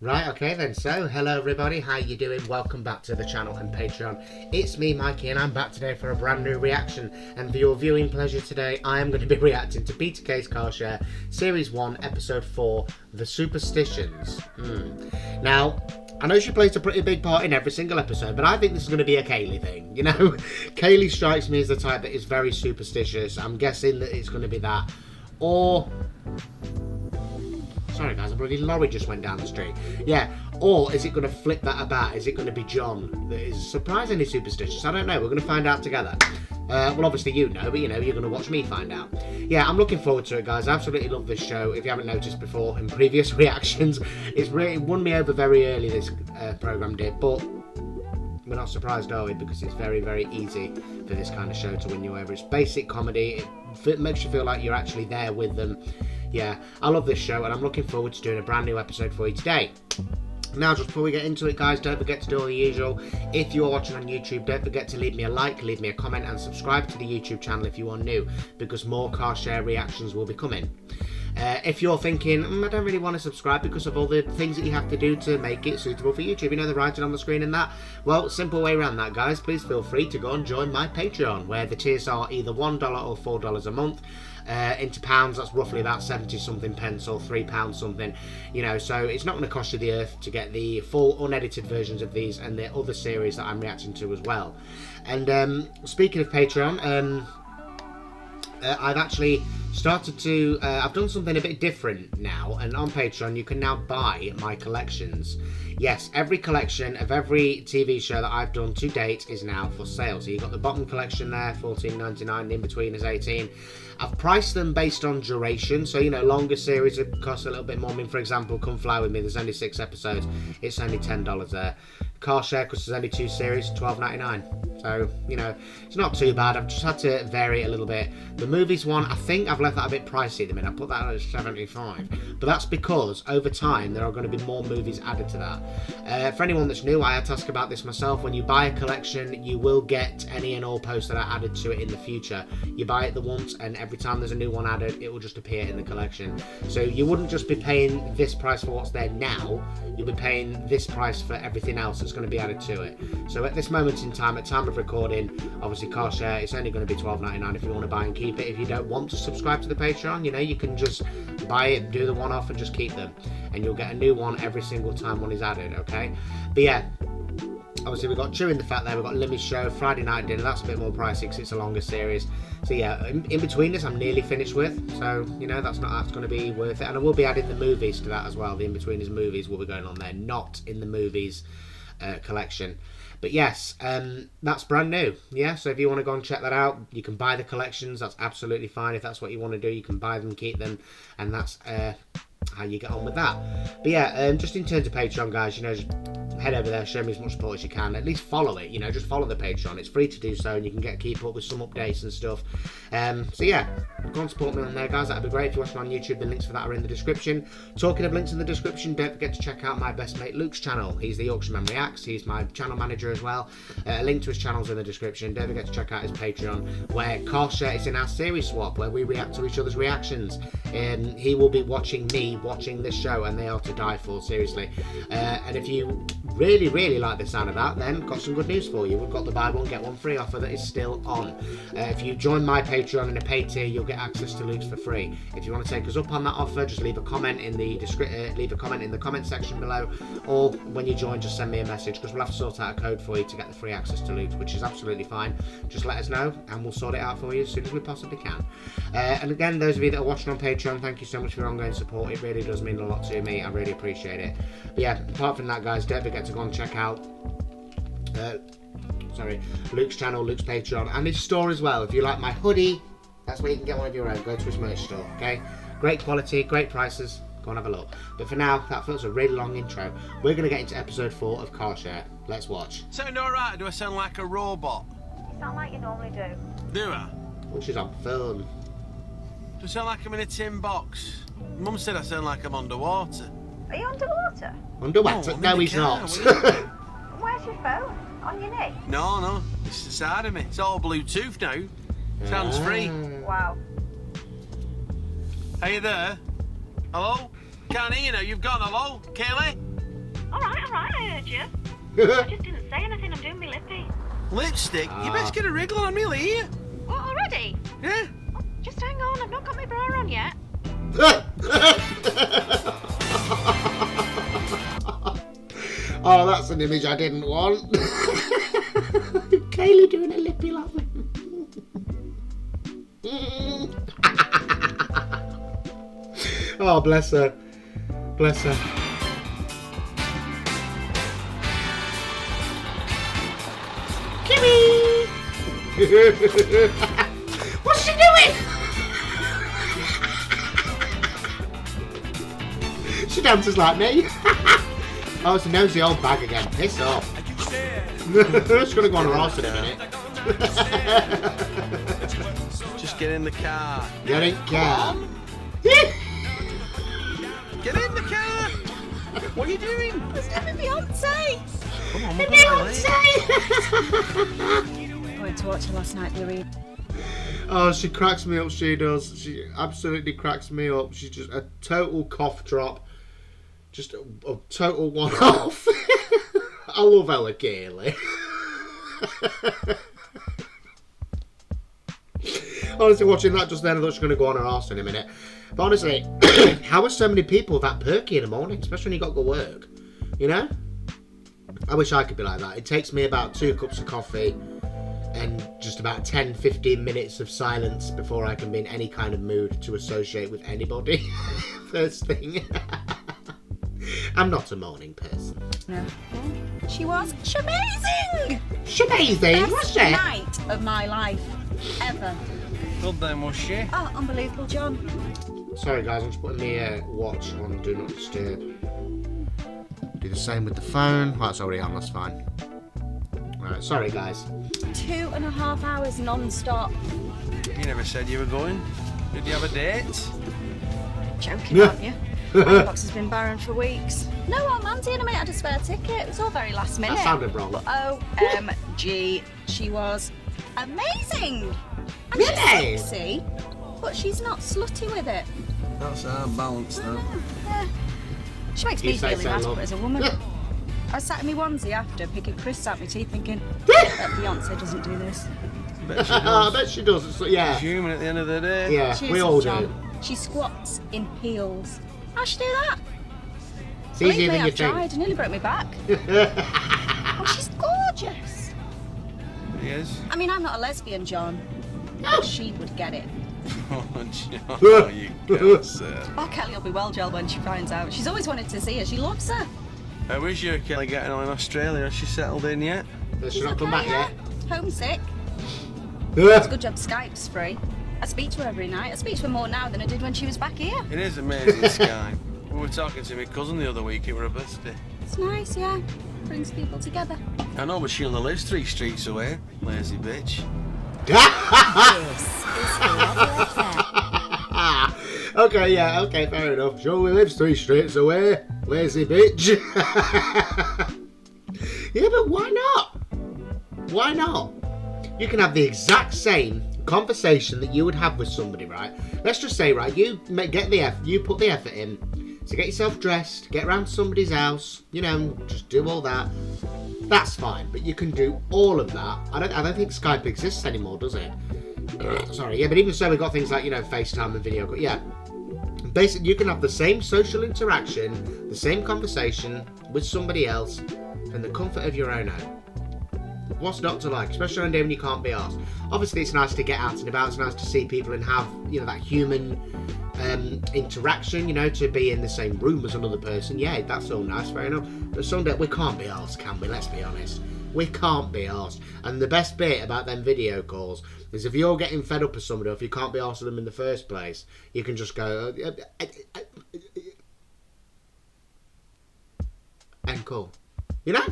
Right, okay then. So, hello everybody, how you doing? Welcome back to the channel and Patreon. It's me, Mikey, and I'm back today for a brand new reaction. And for your viewing pleasure today, I am going to be reacting to Peter Kay's Car Share, Series 1, Episode 4, The Superstitions. Now, I know she plays a pretty big part in every single episode, but I think this is going to be a Kayleigh thing, you know? Kayleigh strikes me as the type that is very superstitious. I'm guessing that it's going to be that. Or... Sorry guys, a bloody lorry just went down the street. Yeah, or is it going to flip that about? Is it going to be John that is surprisingly superstitious? I don't know, we're going to find out together. Well, obviously you know, but you know, you're going to watch me find out. Yeah, I'm looking forward to it, guys. I absolutely love this show. If you haven't noticed before in previous reactions, it won me over very early, this programme did, but we're not surprised, are we? Because it's very, very easy for this kind of show to win you over. It's basic comedy. It makes you feel like you're actually there with them. Yeah, I love this show, and I'm looking forward to doing a brand new episode for you today. Now, just before we get into it, guys, don't forget to do all the usual. If you're watching on YouTube, don't forget to leave me a like, leave me a comment, and subscribe to the YouTube channel if you are new, because more Car Share reactions will be coming. If you're thinking, I don't really want to subscribe because of all the things that you have to do to make it suitable for YouTube, you know, the writing on the screen and that, well, simple way around that, guys, please feel free to go and join my Patreon, where the tiers are either $1 or $4 a month. Into pounds, that's roughly about 70 something pence or £3 something, you know, so it's not going to cost you the earth to get the full unedited versions of these and the other series that I'm reacting to as well. And speaking of Patreon, I've actually started to, I've done something a bit different now, and on Patreon you can now buy my collections. Yes, every collection of every TV show that I've done to date is now for sale. So you've got the bottom collection there, $14.99, in between is $18. I've priced them based on duration, so you know, longer series would cost a little bit more. I mean, for example, Come Fly With Me, there's only 6 episodes, it's only $10 there. Car Share, because there's only 2 series, $12.99. So, you know, it's not too bad. I've just had to vary it a little bit. The movies one, I think I've left that a bit pricey at the minute. I put that at 75, but that's because over time there are going to be more movies added to that. For anyone that's new, I had to ask about this myself. When you buy a collection, you will get any and all posts that are added to it in the future. You buy it the once, and every time there's a new one added, it will just appear in the collection. So you wouldn't just be paying this price for what's there now, you'll be paying this price for everything else that's going to be added to it. So at this moment in time, at time of recording, obviously Car Share, it's only going to be $12.99 if you want to buy and keep it. If you don't want to subscribe to the Patreon, you know, you can just buy it, do the one-off and just keep them, and you'll get a new one every single time one is added, okay? But yeah, obviously we've got Chewing the Fat there, we've got Limmy's Show, Friday Night Dinner, that's a bit more pricey because it's a longer series. So yeah, in between this I'm nearly finished with, so you know, that's going to be worth it. And I will be adding the movies to that as well. The in-betweeners movies will be going on there, not in the movies collection. But yes, that's brand new. Yeah, so if you want to go and check that out, you can buy the collections. That's absolutely fine. If that's what you want to do, you can buy them, keep them, and that's how you get on with that. But yeah, just in terms of Patreon, guys, you know, just head over there, show me as much support as you can. At least follow it, you know, just follow the Patreon. It's free to do so, and you can keep up with some updates and stuff. So yeah, go and support me on there, guys. That'd be great. If you're watching on YouTube, the links for that are in the description. Talking of links in the description, don't forget to check out my best mate Luke's channel. He's the Yorkshireman Reacts. He's my channel manager as well. A link to his channel's in the description. Don't forget to check out his Patreon, where Car Share is in our series swap, where we react to each other's reactions. He will be watching me watching this show, and they are to die for, seriously. And if you really like the sound of that, then got some good news for you. We've got the buy one get one free offer that is still on. If you join my Patreon in a paid tier, you'll get access to Luke's for free. If you want to take us up on that offer, just leave a comment in the comment section below, or when you join, just send me a message, because we'll have to sort out a code for you to get the free access to Luke's, which is absolutely fine. Just let us know and we'll sort it out for you as soon as we possibly can. And again, those of you that are watching on Patreon, thank you so much for your ongoing support. It really does mean a lot to me. I really appreciate it. But yeah, apart from that, guys, don't forget to go and check out Luke's channel, Luke's Patreon, and his store as well. If you like my hoodie, that's where you can get one of your own. Go to his merch store, okay? Great quality, great prices. Go and have a look. But for now, that feels a really long intro. We're going to get into episode 4 of Car Share. Let's watch. Sound alright? Do I sound like a robot? You sound like you normally do. Do I? Which is on film. Do I sound like I'm in a tin box? Mum said I sound like I'm underwater. Are you underwater? Underwater? I'm No, in the he's car, not. Where's your phone? On your knee? No, it's the side of me. It's all Bluetooth now. Sounds free. Wow. Are you there? Hello? Can't hear you now. You've gone. Hello? Kayleigh? you. I just didn't say anything. I'm doing me lippy. Lipstick? You best get a wriggle on me, Lee. What, already? Yeah? Oh, just hang on. I've not got my bra on yet. Oh, that's an image I didn't want. Kayleigh doing a lippy laugh. Oh, bless her. Bless her. Kimmy! What's she doing? She dances like me. Oh, it's a nosy old bag again. Piss off. She's gonna go on her arse in a minute. Just get in the car. Get in car. Get in the car! What are you doing? It's my fiance. Come on, I went to watch her last night, Louis. Oh, she cracks me up, she does. She absolutely cracks me up. She's just a total cough drop. Just a total one-off. I love Ella Kayleigh. Honestly, watching that just then, I thought she was going to go on her arse in a minute. But honestly, how are so many people that perky in the morning, especially when you got to go work? You know? I wish I could be like that. It takes me about 2 cups of coffee and just about 10-15 minutes of silence before I can be in any kind of mood to associate with anybody. First thing. I'm not a morning person. No. She was amazing. Shamazing, was Best she? night of my life ever. Good then, was she? Oh, unbelievable, John. Sorry guys, I'm just putting the watch on Do Not Disturb. Do the same with the phone. Well, it's already on, that's fine. Right, sorry guys. 2.5 hours non-stop. You never said you were going. Did you have a date? Joking, aren't you? My box has been barren for weeks. No, I'm Mandy in a minute. I had a spare ticket. It was all very last minute. That sounded wrong. But OMG, she was amazing. And Really? she's sexy, but she's not slutty with it. That's our balance, though. Yeah. She makes You me say feel so, inadequate love. as a woman. I sat in my onesie after, picking crisps out my teeth, thinking, that fiance doesn't do this. Bet she I does. bet she does. It's, yeah. She's human at the end of the day. Yeah, She we is, all John. do. She squats in heels. How'd she do that? It's Believe easier me, than you I've tried. think. I nearly broke my back. Oh, she's gorgeous. He is. I mean, I'm not a lesbian, John. But she would get it. Oh, John, you go, sir. Oh, Kelly will be well gelled when she finds out. She's always wanted to see her. She loves her. How is your Kelly getting on in Australia? Has she settled in yet? Has she not come back yet? Homesick. It's a good job Skype's free. I speak to her every night. I speak to her more now than I did when she was back here. It is amazing, Sky. We were talking to my cousin the other week. It was her birthday. It's nice, yeah. Brings people together. I know, but she only lives 3 streets away. Lazy bitch. This is Love FM. Okay, yeah, okay, fair enough. She only lives 3 streets away. Lazy bitch. Yeah, but why not? Why not? You can have the exact same conversation that you would have with somebody, right? Let's just say, right, you put the effort in to get yourself dressed, get around to somebody's house, you know, just do all that. That's fine, but you can do all of that. I don't think Skype exists anymore, does it? Sorry, yeah, but even so, we've got things like, you know, FaceTime and video. Yeah, basically, you can have the same social interaction, the same conversation with somebody else in the comfort of your own home. What's not to like, especially on a day when you can't be asked? Obviously, it's nice to get out and about. It's nice to see people and have, you know, that human interaction. You know, to be in the same room as another person. Yeah, that's all nice, fair enough. But someday we can't be asked, can we? Let's be honest. We can't be asked. And the best bit about them video calls is if you're getting fed up with somebody, or if you can't be asked with them in the first place, you can just go and call. You know?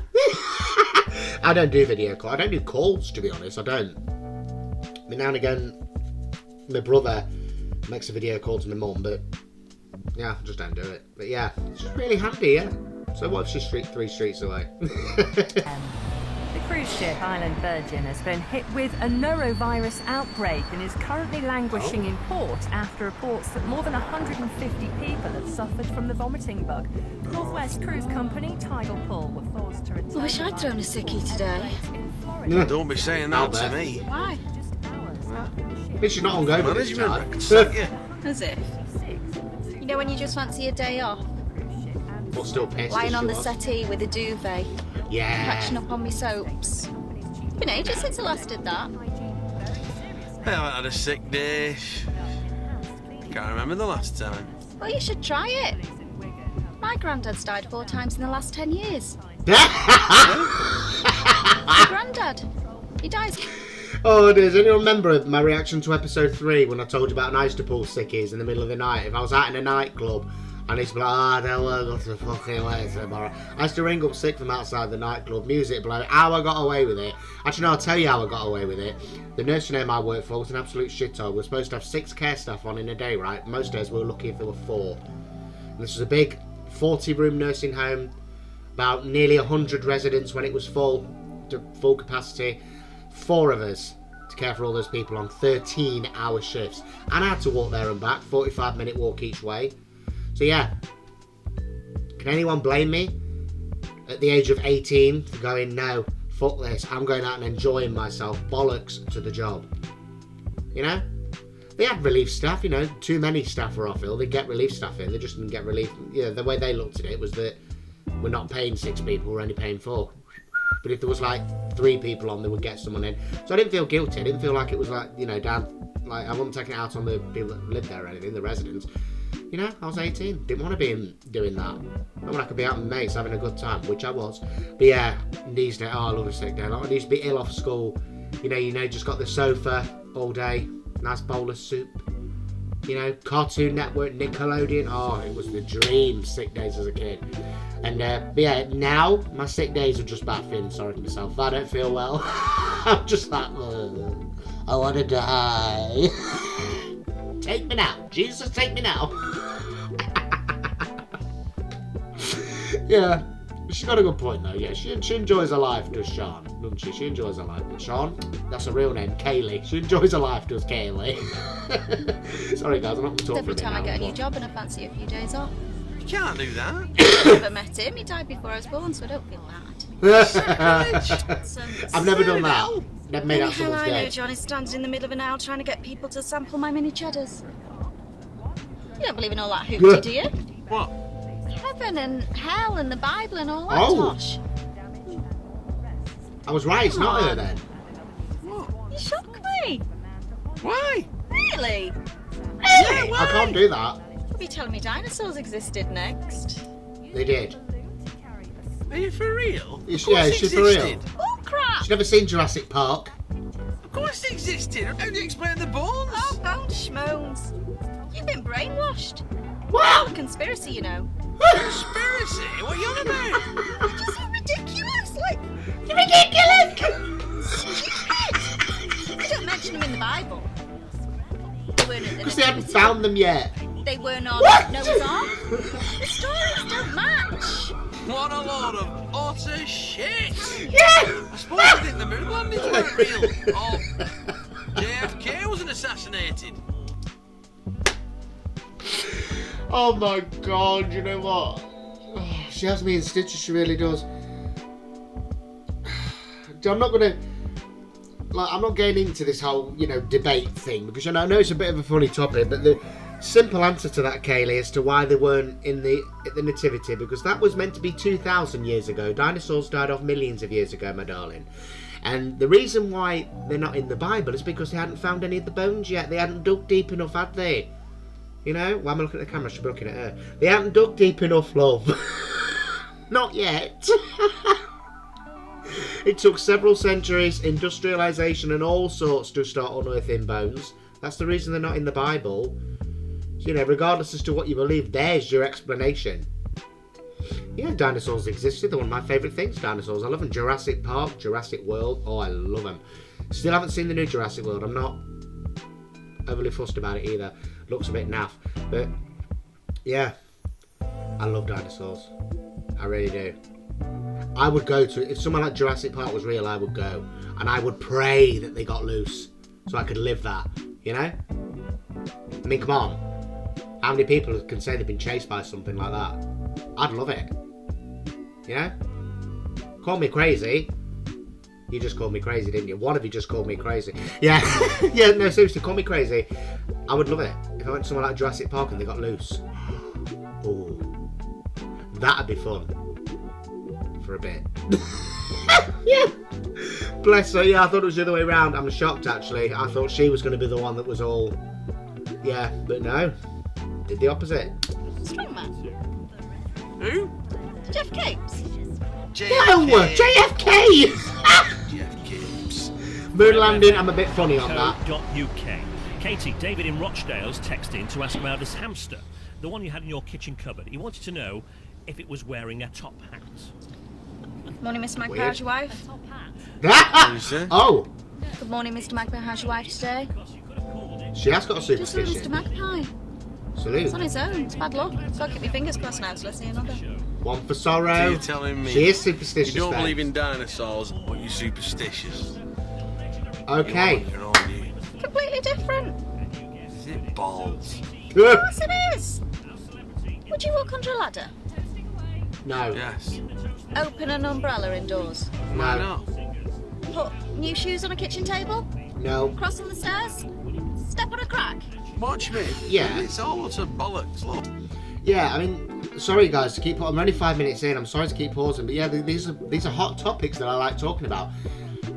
I don't do video calls. I don't do calls, to be honest. I don't. I mean, now and again, my brother makes a video call to my mum, but yeah, I just don't do it. But yeah, it's just really handy, yeah. So what if she's 3 streets away? The cruise ship Island Virgin has been hit with a norovirus outbreak and is currently languishing in port after reports that more than 150 people have suffered from the vomiting bug. Northwest Cruise Company Tidal Pool were forced to return. I wish I'd thrown a sickie today. Don't be saying that to me. Why? At least you're not ongoing with this Management, I child. can sack you. As if. You know when you just fancy a day off? But still pissed. Lying as on she the was. settee with a duvet, Yeah. catching up on my soaps. Been ages since I last did that. I haven't had a sick day. Can't remember the last time. Well, you should try it. My granddad's died 4 times in the last 10 years. My granddad. He dies. Oh, does anyone remember my reaction to episode 3 when I told you about an ice to pull sickies in the middle of the night? If I was out in a nightclub and it's like, I don't want to go to fucking way tomorrow. I used to ring up sick from outside the nightclub, music blowing. How I got away with it? Actually, no, I'll tell you how I got away with it. The nursing home I worked for was an absolute shithole. We were supposed to have 6 care staff on in a day, right? Most days we were lucky if there were 4. And this was a big 40-room nursing home, about nearly 100 residents when it was full, to full capacity. 4 of us to care for all those people on 13-hour shifts. And I had to walk there and back, 45-minute walk each way. So yeah, can anyone blame me at the age of 18 for going, no, fuck this, I'm going out and enjoying myself, bollocks to the job. You know? They had relief staff, you know, too many staff were off ill, they'd get relief staff in, they just didn't get relief. You know, the way they looked at it was that we're not paying 6 people, we're only paying 4. But if there was like 3 people on, they would get someone in. So I didn't feel guilty, I didn't feel like it was like, you know, down, like I wasn't taking it out on the people that lived there or anything, the residents. You know, I was 18, didn't want to be doing that. Not when I could be out with mates having a good time, which I was. But yeah, these days, oh, I love a sick day. Like, I used to be ill off school. You know, just got the sofa all day, nice bowl of soup. You know, Cartoon Network, Nickelodeon. Oh, it was the dream, sick days as a kid. And but yeah, now my sick days are just about feeling sorry for myself. If I don't feel well, I'm just like, I want to die. Take me now. Jesus, take me now. Yeah, she's got a good point though. Yeah, she enjoys her life, does Sean, doesn't she? She enjoys her life. Sean, that's a real name, Kayleigh. She enjoys her life, does Kayleigh. Sorry guys, I'm not going to talk Every for a time I minute get a now, new job and I fancy a few days off. You can't do that. I've never met him. He died before I was born, so I don't feel bad. So, I've never done that. Never made out hell someone's I know day. John is standing in the middle of an aisle trying to get people to sample my mini cheddars. You don't believe in all that hoopty, do you? What? Heaven and hell and the Bible and all that Oh. tosh. I was right, it's not her then. What? You shock me. Why? Really? Yeah, why? I can't do that. You'll be telling me dinosaurs existed next. They did. Are you for real? Is Of she- yeah, course is she it for real? existed. Oh crap! She's never seen Jurassic Park. Of course it existed. How do you explain the bones? Oh, bones schmones. You've been brainwashed. What? Conspiracy, you know. Conspiracy? What are you on about? It's just so ridiculous. Like, Ridiculous! stupid. They don't mention them in the Bible. They weren't at the Because they hadn't Nativity. found them yet. They weren't on What? Noah's Ark. The stories don't match. What a load of utter shit! Yeah! I suppose I think the moon landings weren't real. Or JFK wasn't assassinated. Oh my god, you know what? Oh, she has me in stitches, she really does. I'm not gonna... Like, I'm not getting into this whole, you know, debate thing, because I know it's a bit of a funny topic, but the simple answer to that, Kayleigh, as to why they weren't at the Nativity, because that was meant to be 2,000 years ago. Dinosaurs died off millions of years ago, my darling. And the reason why they're not in the Bible is because they hadn't found any of the bones yet. They hadn't dug deep enough, had they? You know? Why am I looking at the camera? I should be looking at her. They hadn't dug deep enough, love. Not yet. It took several centuries, industrialisation and all sorts to start unearthing bones. That's the reason they're not in the Bible. So, you know, regardless as to what you believe, there's your explanation. Yeah, dinosaurs existed. They're one of my favourite things, dinosaurs. I love them. Jurassic Park, Jurassic World. Oh, I love them. Still haven't seen the new Jurassic World. I'm not overly fussed about it either. Looks a bit naff. But, yeah, I love dinosaurs. I really do. I would go to, if somewhere like Jurassic Park was real, I would go. And I would pray that they got loose so I could live that, you know? I mean, come on. How many people can say they've been chased by something like that? I'd love it. You know? Call me crazy. You just called me crazy, didn't you? One of you just called me crazy. Yeah. Yeah, no, seriously, call me crazy. I would love it. If I went to somewhere like Jurassic Park and they got loose. Ooh. That'd be fun. For a bit. Yeah. Bless her. Yeah, I thought it was the other way around. I'm shocked, actually. I thought she was going to be the one that was all... Yeah, but no. Did the opposite. Strongman. Who? Jeff Capes. No! JFK! Jeff Gibbs. Moon landing, I'm a bit funny on that. .uk. Katie, David in Rochdale's texting to ask about this hamster, the one you had in your kitchen cupboard. He wanted to know if it was wearing a top hat. Morning, Mr. Magpie. Weird. How's your wife? Who's that? Oh, Good morning, Mr. Magpie. How's your wife today? she has got a Just for Mr. superstition. Magpie. Salute. It's on his own. It's bad luck. So I'll keep your fingers crossed now, so let's see another. One for So sorrow. you're telling me She is you superstitious don't then. believe in dinosaurs, but you're superstitious? Okay. You're on you. Completely different. Is it balls? Of course it is. Would you walk under a ladder? No. Yes. Open an umbrella indoors? Why No. not? Put new shoes on a kitchen table? No. Cross on the stairs? Step on a crack? Watch me. Yeah. It's all utter bollocks, look. Yeah, I mean, sorry guys to keep. I'm only 5 minutes in. I'm sorry to keep pausing, but yeah, these are hot topics that I like talking about.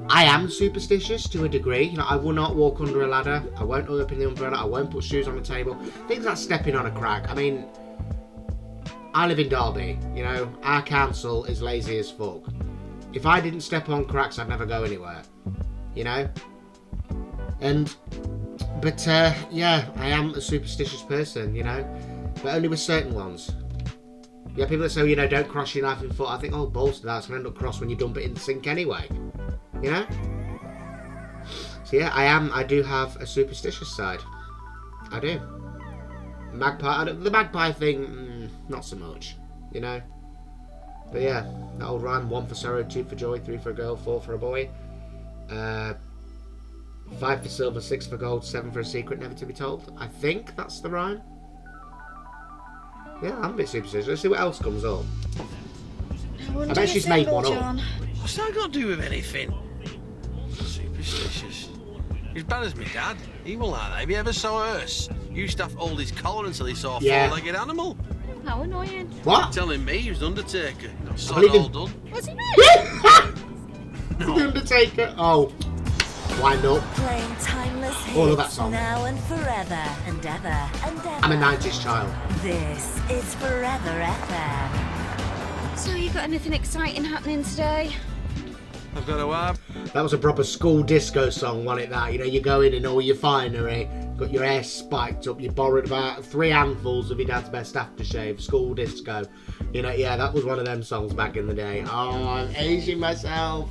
I am superstitious to a degree. You know, I will not walk under a ladder. I won't open the umbrella. I won't put shoes on the table. Things like stepping on a crack. I mean, I live in Derby. You know, our council is lazy as fuck. If I didn't step on cracks, I'd never go anywhere. You know, but yeah, I am a superstitious person. You know, but only with certain ones. Yeah, people that say, you know, don't cross your knife and foot. I think, oh, balls to that. It's going to end up cross when you dump it in the sink anyway. You know? So yeah, I do have a superstitious side. I do. The magpie thing, not so much. You know? But yeah, that old rhyme, 1 for sorrow, 2 for joy, 3 for a girl, 4 for a boy. 5 for silver, 6 for gold, 7 for a secret never to be told. I think that's the rhyme. Yeah, I'm a bit superstitious. Let's see what else comes up. I bet she's made one up. What's that got to do with anything? Superstitious. He's bad as my dad. He won't like that. Have you ever saw a hearse? He used to have to hold his collar until he saw a Yeah. four-legged animal. How annoying. What? Telling me he was an undertaker. Got believe sod him. all done. Was he really? The Undertaker. Oh, why not? Playing timeless hits Oh, I love that song. now and forever and ever and ever. I'm a 90s child. This is Forever FM. So you got anything exciting happening today? I've got a have. That was a proper school disco song, wasn't it? That, you know, you go in all your finery, got your hair spiked up, you borrowed about 3 handfuls of your dad's best aftershave, school disco. You know, yeah, that was one of them songs back in the day. Oh, I'm aging myself.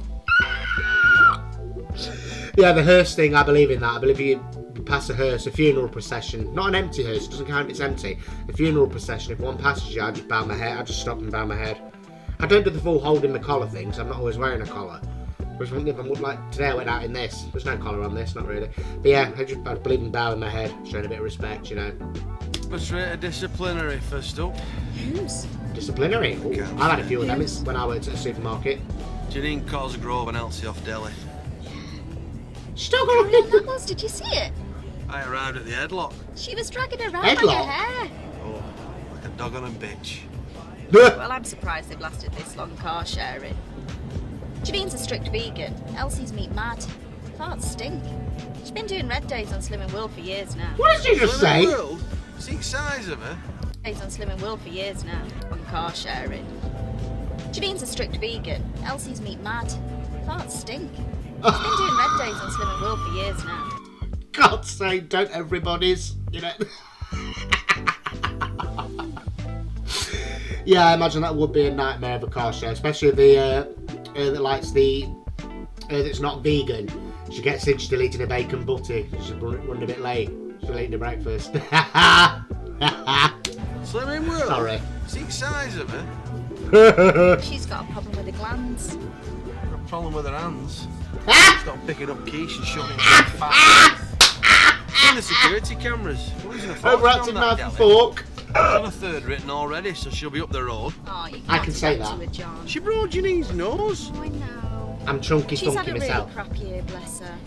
Yeah, the hearse thing, I believe in that. I believe you pass a hearse, a funeral procession, not an empty hearse, it doesn't count if it's empty. A funeral procession, if one passes you, I just bow my head, I just stop and bow my head. I don't do the full holding the collar thing, so I'm not always wearing a collar. Whereas if I'm like today, I went out in this. There's no collar on this, not really. But yeah, I believe in bowing my head, showing a bit of respect, you know. Let's rate a disciplinary first up. Who's? Disciplinary. Ooh, I've had a few of them when I worked at a supermarket. Janine Cosgrove and Elsie off Delhi. That was, did you see it? I arrived at the headlock. She was dragging her around by Headlock? her hair. Oh, like a dog on a bitch. Well, I'm surprised they've lasted this long car sharing. Janine's a strict vegan. Elsie's meat mad. Farts stink. She's been doing red days on Slim and Will for years now. What did you just say? Slim and Will? See the size of her? Days on Slim and Will for years now. On car sharing. Janine's a strict vegan. Elsie's meat mad. Farts stink. She's been doing red days on Slim and Will for years now. God's sake, don't everybody's, you know. Yeah, I imagine that would be a nightmare of a car share, especially the that likes that's not vegan. She gets in, she's eating a bacon butty. She's running a bit late. She's eating her breakfast. Slim and Will? Sorry. See the size of her? She's got a problem with the glands. A problem with her hands. Ah! Stop picking up quiche and shoving it in fat. And the security cameras. We're losing a fortune Overactive on that, knife and Kayleigh. fork. She's on a third written already, so she'll be up the road. Oh, you I can't can say get that. to her, John. She broke Janine's nose. Oh, I know. I'm chunky She's had funky a really myself. crap year, bless her.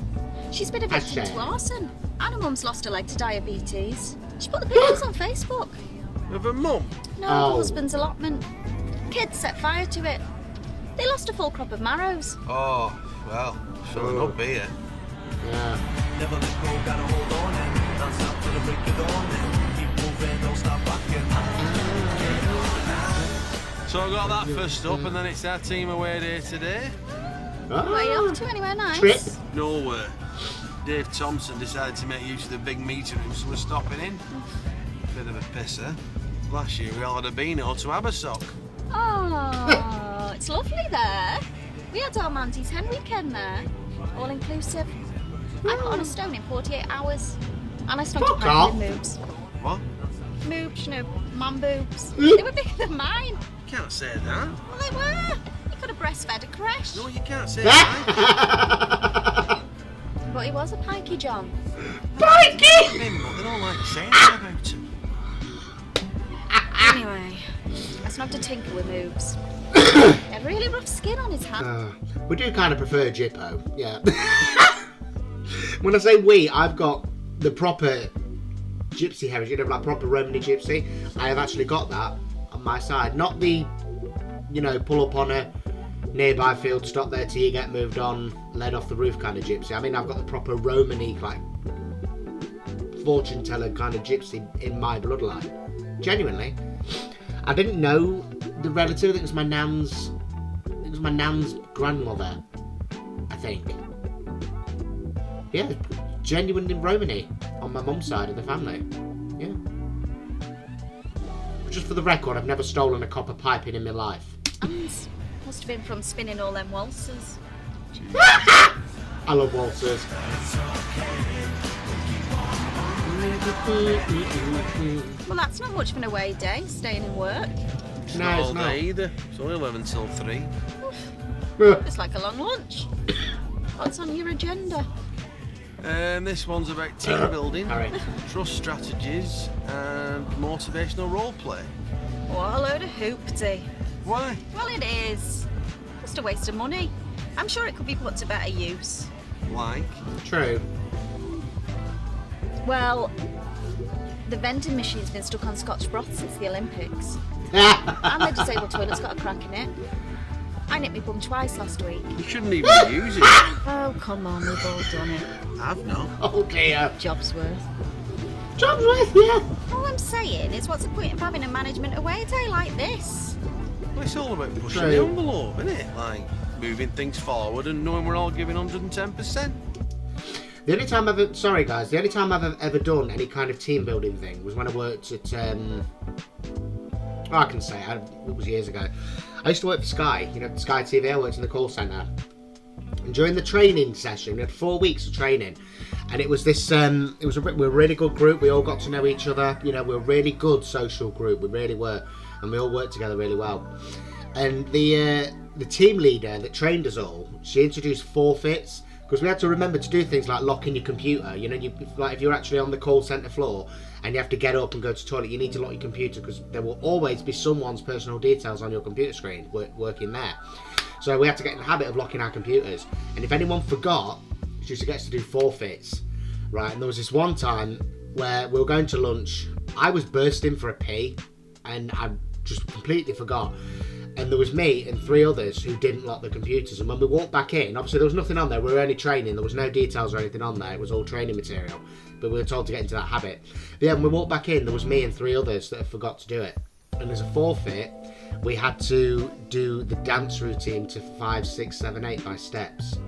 She's been a That's victim shame. to arson. And her mum's lost her leg to diabetes. She put the pictures on Facebook. Of her mum. No, Oh. the husband's allotment. Kids set fire to it. They lost a full crop of marrows. Oh, well, filling up here. Yeah. Never let go, gotta hold on and not stop till the break of dawn and keep moving, don't stop rocking. So I got that first up, and then it's our team away day today. Where are you off to? Anywhere nice? Trip. Nowhere. Dave Thompson decided to make use of the big meter room, so we're stopping in. Bit of a pisser. Last year we all had a beano to Abersock. Oh, it's lovely there. We had our Mandy's hen weekend there. All inclusive. I put on a stone in 48 hours. And I snuck Fuck a off. with moobs. What? Moobs, you know, man boobs. They were bigger than mine. You can't say that. Well, they were. You could have breastfed a creche. No, you can't say that. But he was a pikey, John. Pikey! Him, but they don't like saying that about him. Anyway, I snugged a tinker with moobs. He had really rough skin on his hand. We do kind of prefer Jippo, yeah. When I say we, I've got the proper gypsy heritage, you know, like proper Romany gypsy. I have actually got that on my side. Not the, you know, pull up on a nearby field, stop there till you get moved on, led off the roof kind of gypsy. I mean, I've got the proper Romany, like, fortune teller kind of gypsy in my bloodline. Genuinely. I didn't know the relative. I think it was my nan's grandmother, I think. Yeah, genuinely Romany on my mum's side of the family. Yeah. Just for the record, I've never stolen a copper piping in my life. And must have been from spinning all them waltzers. I love waltzers. Well, that's not much of an away day, staying in work. It's No, not it's all not. day either. It's only 11 till 3. It's like a long lunch. What's on your agenda? And this one's about team building, Harry. trust strategies, and motivational role play. What a load of hoopty. Why? Well, it is. Just a waste of money. I'm sure it could be put to better use. Like? True. Well, the vending machine's been stuck on Scotch broth since the Olympics. And the disabled toilet's got a crack in it. I nipped my bum twice last week. You shouldn't even use it. Oh, come on, we've all done it. I've not. Oh dear. Job's worth. Job's worth, yeah. All I'm saying is, what's the point of having a management away day like this? Well, it's all about pushing True. the envelope, isn't it? Like, moving things forward and knowing we're all giving 110%. The only time the only time I've ever done any kind of team building thing was when I worked at, I can say, it was years ago. I used to work for Sky, you know, Sky TV. I worked in the call centre. And during the training session, we had 4 weeks of training. And it was this, we were a really good group. We all got to know each other. You know, we were a really good social group. We really were. And we all worked together really well. And the team leader that trained us all, she introduced forfeits. Because we had to remember to do things like locking your computer. You know, if you're actually on the call centre floor and you have to get up and go to the toilet, you need to lock your computer because there will always be someone's personal details on your computer screen working there. So we had to get in the habit of locking our computers. And if anyone forgot, she used to get us to do forfeits, right? And there was this one time where we were going to lunch. I was bursting for a pee and I just completely forgot. And there was me and 3 others who didn't lock the computers. And when we walked back in, obviously there was nothing on there. We were only training. There was no details or anything on there. It was all training material. But we were told to get into that habit. But yeah, when we walked back in, there was me and 3 others that had forgot to do it. And as a forfeit, we had to do the dance routine to 5, 6, 7, 8 by steps.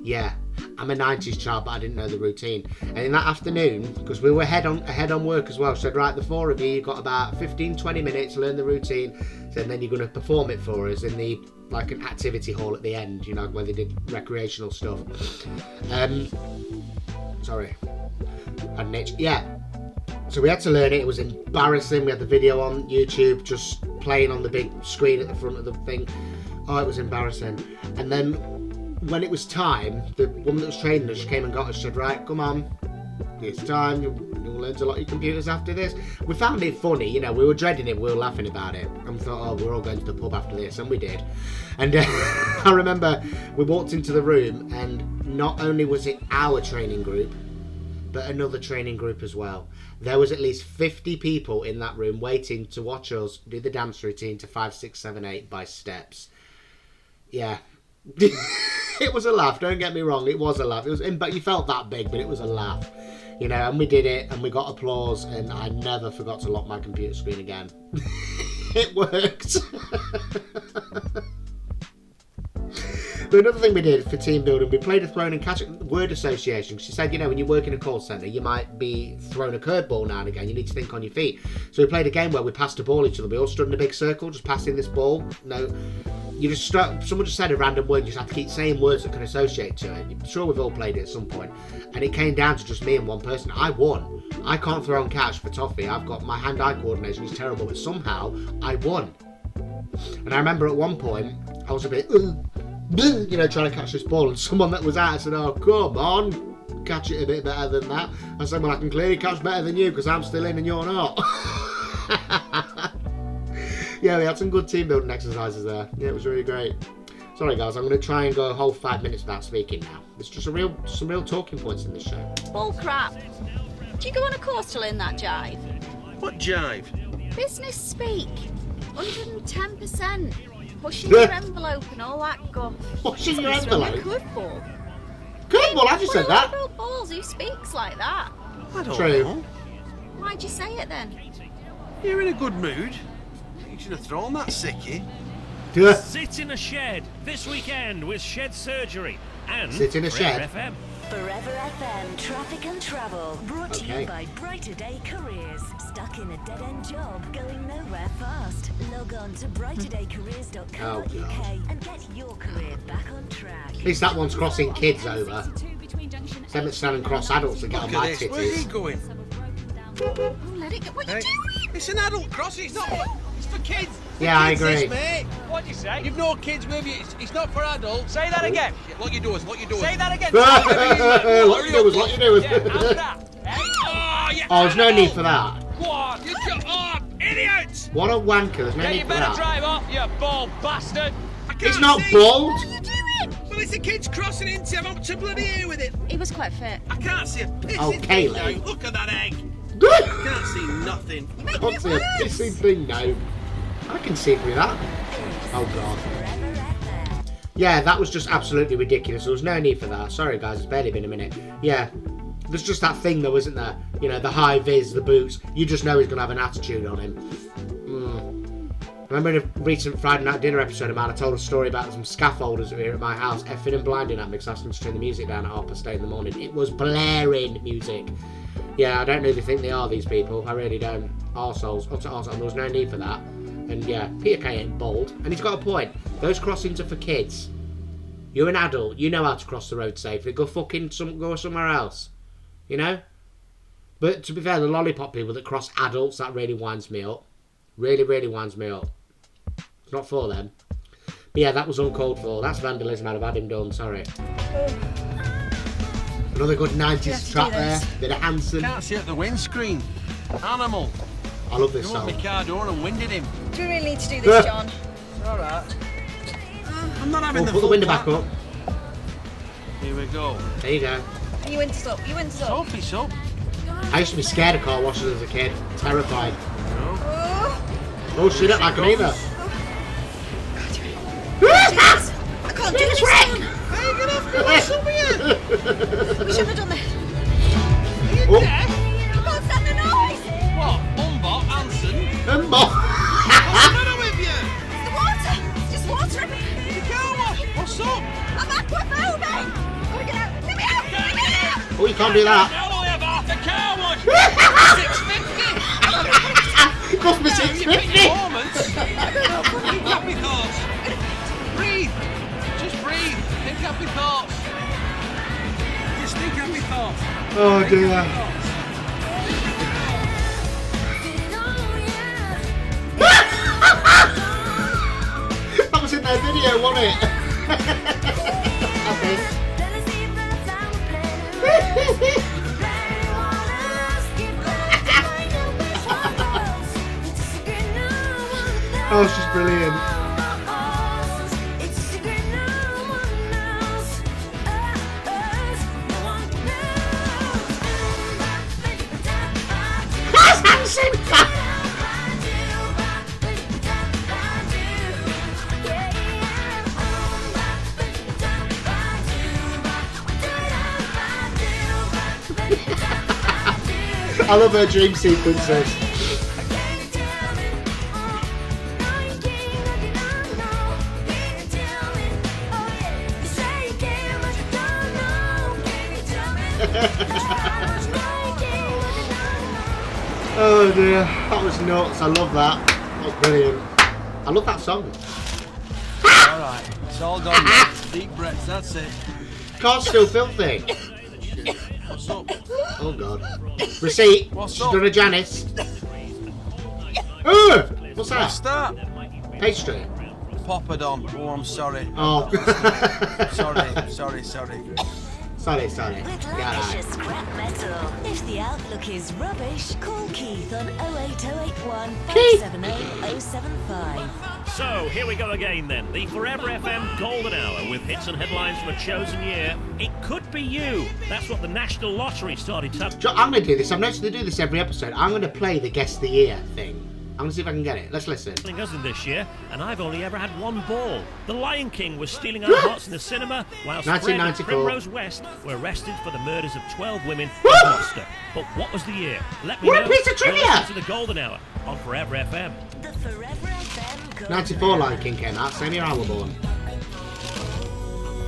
Yeah, I'm a 90s child, but I didn't know the routine. And in that afternoon, because we were ahead on work as well, said, right, the 4 of you've got about 15, 20 minutes to learn the routine, and then you're going to perform it for us in the, like, an activity hall at the end, you know, where they did recreational stuff. Sorry. I had an itch. Yeah. So we had to learn it. It was embarrassing. We had the video on YouTube just playing on the big screen at the front of the thing. Oh, it was embarrassing. And then when it was time, the woman that was training us, she came and got us. She said, right, come on. It's time. You'll learn to lock your computers after this. We found it funny. You know, we were dreading it. We were laughing about it. And we thought, oh, we're all going to the pub after this. And we did. And I remember we walked into the room and not only was it our training group, but another training group as well. There was at least 50 people in that room waiting to watch us do the dance routine to 5, 6, 7, 8 by steps. Yeah. It was a laugh, don't get me wrong, it was a laugh. It was, but you felt that big, but it was a laugh. You know, and we did it, and we got applause, and I never forgot to lock my computer screen again. It worked. But another thing we did for team building, we played a thrown and catch word association. She said, you know, when you work in a call centre, you might be thrown a curveball now and again. You need to think on your feet. So we played a game where we passed a ball each other. We all stood in a big circle, just passing this ball. No, you just start. Someone just said a random word. You just have to keep saying words that can associate to it. I'm sure we've all played it at some point. And it came down to just me and one person. I won. I can't throw and catch for toffee. I've got my hand-eye coordination is terrible, but somehow I won. And I remember at one point I was a bit. You know, trying to catch this ball, and someone that was out said, oh, come on, catch it a bit better than that. I said, well, I can clearly catch better than you because I'm still in and you're not. Yeah, we had some good team building exercises there. Yeah, it was really great. Sorry guys, I'm going to try and go a whole 5 minutes without speaking now. There's just some real talking points in this show. Bull crap. Do you go on a course to learn that jive? What jive? Business speak. 110%. Pushing your envelope and all that guff. Pushing your envelope? Curveball. Curveball, I just said that. Balls, who speaks like that? I don't True. know. Why'd you say it then? You're in a good mood. You should have thrown that sickie. Sit in a shed this weekend with Shed Surgery and Sit in a Forever shed. FM. Forever FM Traffic and Travel, brought to Okay. you by Brighter Day Careers. Stuck in a dead-end job, going nowhere fast? Log on to brighterdaycareers.co.uk and get your career back on track. At least that one's crossing kids over. Them that's standing cross adults that get on Look my at this. Where's he titties. going? Oh, let it go. What are you doing? It's an adult crossing. It's not. It's for kids. Yeah, I Kids, this, agree. mate. What'd you say? You've no kids with you. It's not for adults. Say that again. What you doing? What you doing? Say that again. What you doing? What you doing? Yeah, how's that? Eh? Oh, yeah. Oh, there's no need for that. Go on. You got, oh, idiots! What a wanker, there's no Then need you for better that. drive off, you bald bastard. I can't It's not see. bald. What are you doing? Well, it's the kids crossing into him. I'm to bloody here with it. He was quite fit. I can't see a pissing Oh, thing Kayleigh. now. Look at that egg. I can't see nothing. Can't see a pissing thing now. I can see through that. Oh god. Forever FM. Yeah, that was just absolutely ridiculous. There was no need for that. Sorry guys, it's barely been a minute. Yeah. There's just that thing though, isn't there? You know, the high vis, the boots. You just know he's going to have an attitude on him. I remember in a recent Friday night dinner episode of mine, I told a story about some scaffolders that were here at my house, effing and blinding at me because I asked them to turn the music down at 8:30 in the morning. It was blaring music. Yeah, I don't really think they are, these people. I really don't. Arseholes. Utter arseholes. There was no need for that. And yeah, Peter Kay ain't bald. And he's got a point. Those crossings are for kids. You're an adult. You know how to cross the road safely. Go go somewhere else. You know? But to be fair, the lollipop people that cross adults, that really winds me up. Really, really winds me up. It's not for them. But yeah, that was uncalled for. That's vandalism. I'd have had him done. Sorry. Another good 90s track there. Bit of Hanson. Can't see at the windscreen. Animal. I love this You opened song. my car door and winded him. Do we really need to do this, John? All right. I'm not having Put the window back up. Here we go. There you go. You went up. You went up. Soapy soap. I used to be scared of car washers as a kid. Terrified. Oh, Oh shit, I don't like them either. Jesus. I can't do this, John. How you gonna have to wash some here? We shouldn't have done this. Oh, I can't stand the noise. What? Umbot, Hanson? and more. What's the matter with you? It's the water. It's just water. The car wash. What's up? I'm aquaphobic. Gotta get out. Get me out. Get me out. Oh, you can't do that. I'll only have half the car wash. 650. Cost me $6.50. Performance? Think happy thoughts. Breathe. Just breathe. Think happy thoughts. Just think happy thoughts. Oh dear. in their video, wasn't it? I think. Oh, she's brilliant. That's Hanson! I love her dream sequences. Oh dear, that was nuts. I love that. That was brilliant. I love that song. Alright, it's all done. Deep breaths, that's it. Car's still filthy. What's up? Oh god. Receipt. What's She's up? done a Janice. What's that? What's that? Pastry. Poppadom. Oh, I'm sorry. Oh. Sorry. Sorry. With luscious scrap metal. If the outlook is rubbish, call Keith on 08081 570 075. So, here we go again then. The Forever FM Golden Hour with hits and headlines from a chosen year. It could be you. That's what the National Lottery started to... I'm going to do this. I've noticed they do this every episode. I'm going to play the Guess the Year thing. I'm going to see if I can get it. Let's listen. us in this year, and I've only ever had one ball. The Lion King was stealing our hearts in the cinema, whilst Fred and 1994. Primrose West were arrested for the murders of 12 women in Gloucester. But what was the year? Let me What a know. piece of trivia! You're listening to the Golden Hour on Forever FM. The Forever FM Golden 94 Lion King came out. Same year I was born.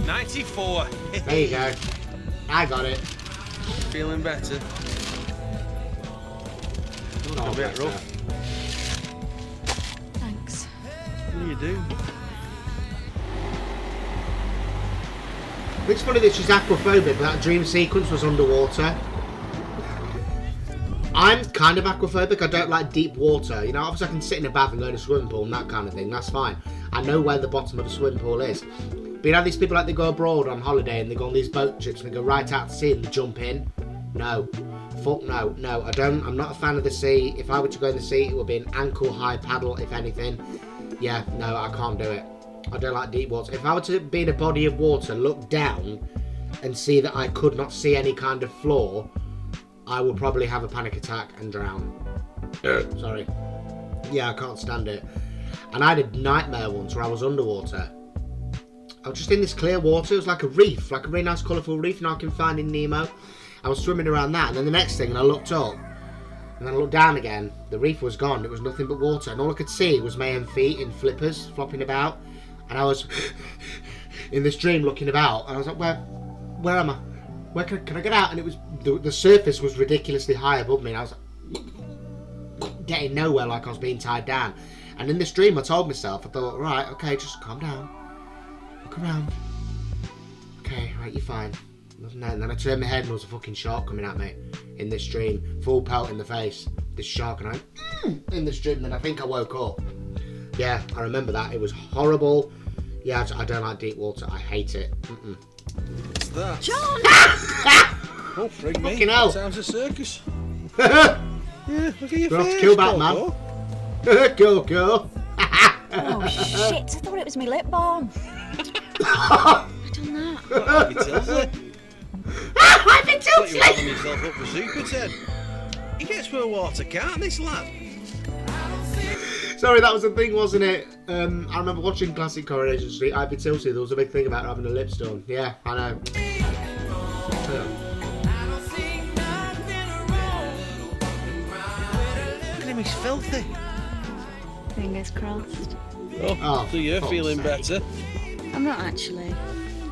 94. There you go. I got it. Feeling better. Oh, A bit bless her. rough. Thanks. What do you do? It's funny that she's aquaphobic, but that dream sequence was underwater. I'm kind of aquaphobic. I don't like deep water. You know, obviously I can sit in a bath and go in a swimming pool and that kind of thing. That's fine. I know where the bottom of a swimming pool is. But you know these people, like, they go abroad on holiday and they go on these boat trips and they go right out to sea and they jump in? No. Fuck no. No, I don't. I'm not a fan of the sea. If I were to go in the sea, it would be an ankle-high paddle, if anything. Yeah, no, I can't do it. I don't like deep water. If I were to be in a body of water, look down and see that I could not see any kind of floor, I would probably have a panic attack and drown. Sorry. Yeah, I can't stand it. And I had a nightmare once where I was underwater. I was just in this clear water. It was like a reef, like a really nice colourful reef, and I can find in Nemo. I was swimming around that, and then the next thing, and I looked up, and then I looked down again. The reef was gone. It was nothing but water, and all I could see was my own feet in flippers flopping about. And I was in this dream looking about, and I was like, where am I? Where can I get out? And it was the surface was ridiculously high above me, and I was like, getting nowhere, like I was being tied down. And in this dream, I told myself, I thought, right, okay, just calm down, look around. Okay, right, you're fine. Nothing there. And then I turned my head, and there was a fucking shark coming at me in this dream, full pelt in the face. This shark, and I in this dream. And then I think I woke up. Yeah, I remember that. It was horrible. Yeah, I don't like deep water. I hate it. What's that? John! Oh, frig me. Fucking hell. Sounds a circus. Yeah, look at your We'll have face. to kill that Coco. man. Go. Oh shit, I thought it was my lip balm. I done that. He tells it. I've been Thought you were tilted. holding yourself up for Super Ted. He gets where water can't, this lad. Sorry, that was the thing, wasn't it? I remember watching classic Coronation Street. I'd be tilted. There was a big thing about having a lip stone. Yeah, I know. Yeah. Look at him, he's filthy. Fingers crossed. Oh, So you're fuck's feeling sake. better? I'm not actually.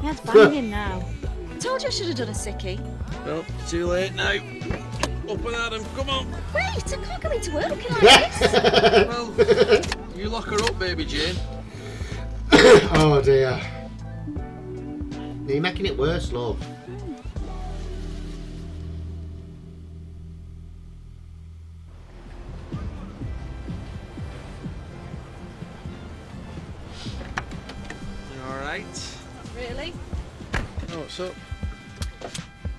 My head's banging now. I told you I should have done a sickie. Well, too late now. Up and at him, come on. Wait, I can't go into work looking like this. Well, you lock her up, baby Jane. Oh dear. You're making it worse, love. Alright. Really? Oh, what's up?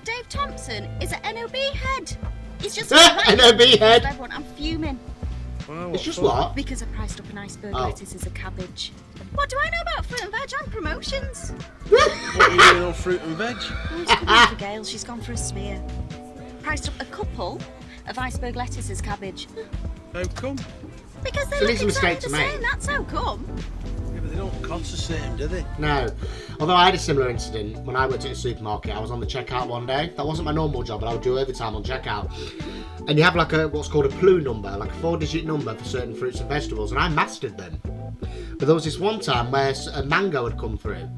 Dave Thompson is an NOB head. He's just NOB head. Everyone, I'm fuming Well, It's just for? what? because I priced up an iceberg Oh. lettuce as a cabbage. What do I know about fruit and veg and promotions? What are you doing on fruit and veg? Oh, it's coming for Gail. She's gone for a smear. Priced up a couple of iceberg lettuce as cabbage. How come? Because they So look these are exactly mistakes the to make. same. That's how come. Yeah, but they don't cost the same, do they? No. Although I had a similar incident when I worked at a supermarket. I was on the checkout one day. That wasn't my normal job, but I would do overtime on checkout. And you have like what's called a PLU number, like a 4-digit number for certain fruits and vegetables, and I mastered them. But there was this one time where a mango had come through,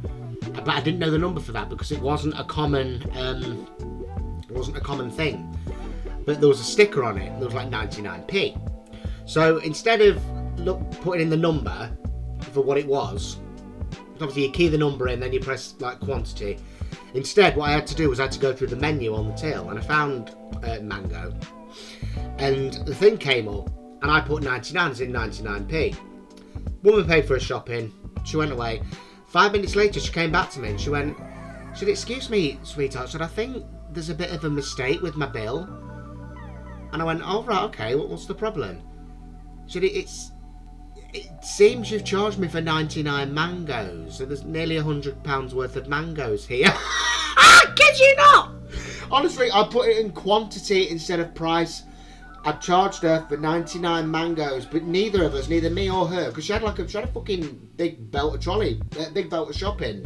but I didn't know the number for that because it wasn't a common thing. But there was a sticker on it. There was like 99p. So instead of putting in the number for what it was, obviously you key the number in, then you press like quantity. Instead, what I had to do was I had to go through the menu on the till, and I found mango, and the thing came up, and I put 99 as in 99p. Woman paid for her shopping. She went away. 5 minutes later, she came back to me and she said, "Excuse me, sweetheart," said, "I think there's a bit of a mistake with my bill." And I went, "Oh right, okay. What's the problem?" She said, "It seems you've charged me for 99 mangoes, so there's nearly £100 worth of mangoes here." I kid you not! Honestly, I put it in quantity instead of price. I charged her for 99 mangoes, but neither of us, neither me or her, because she had a fucking big belt of trolley, big belt of shopping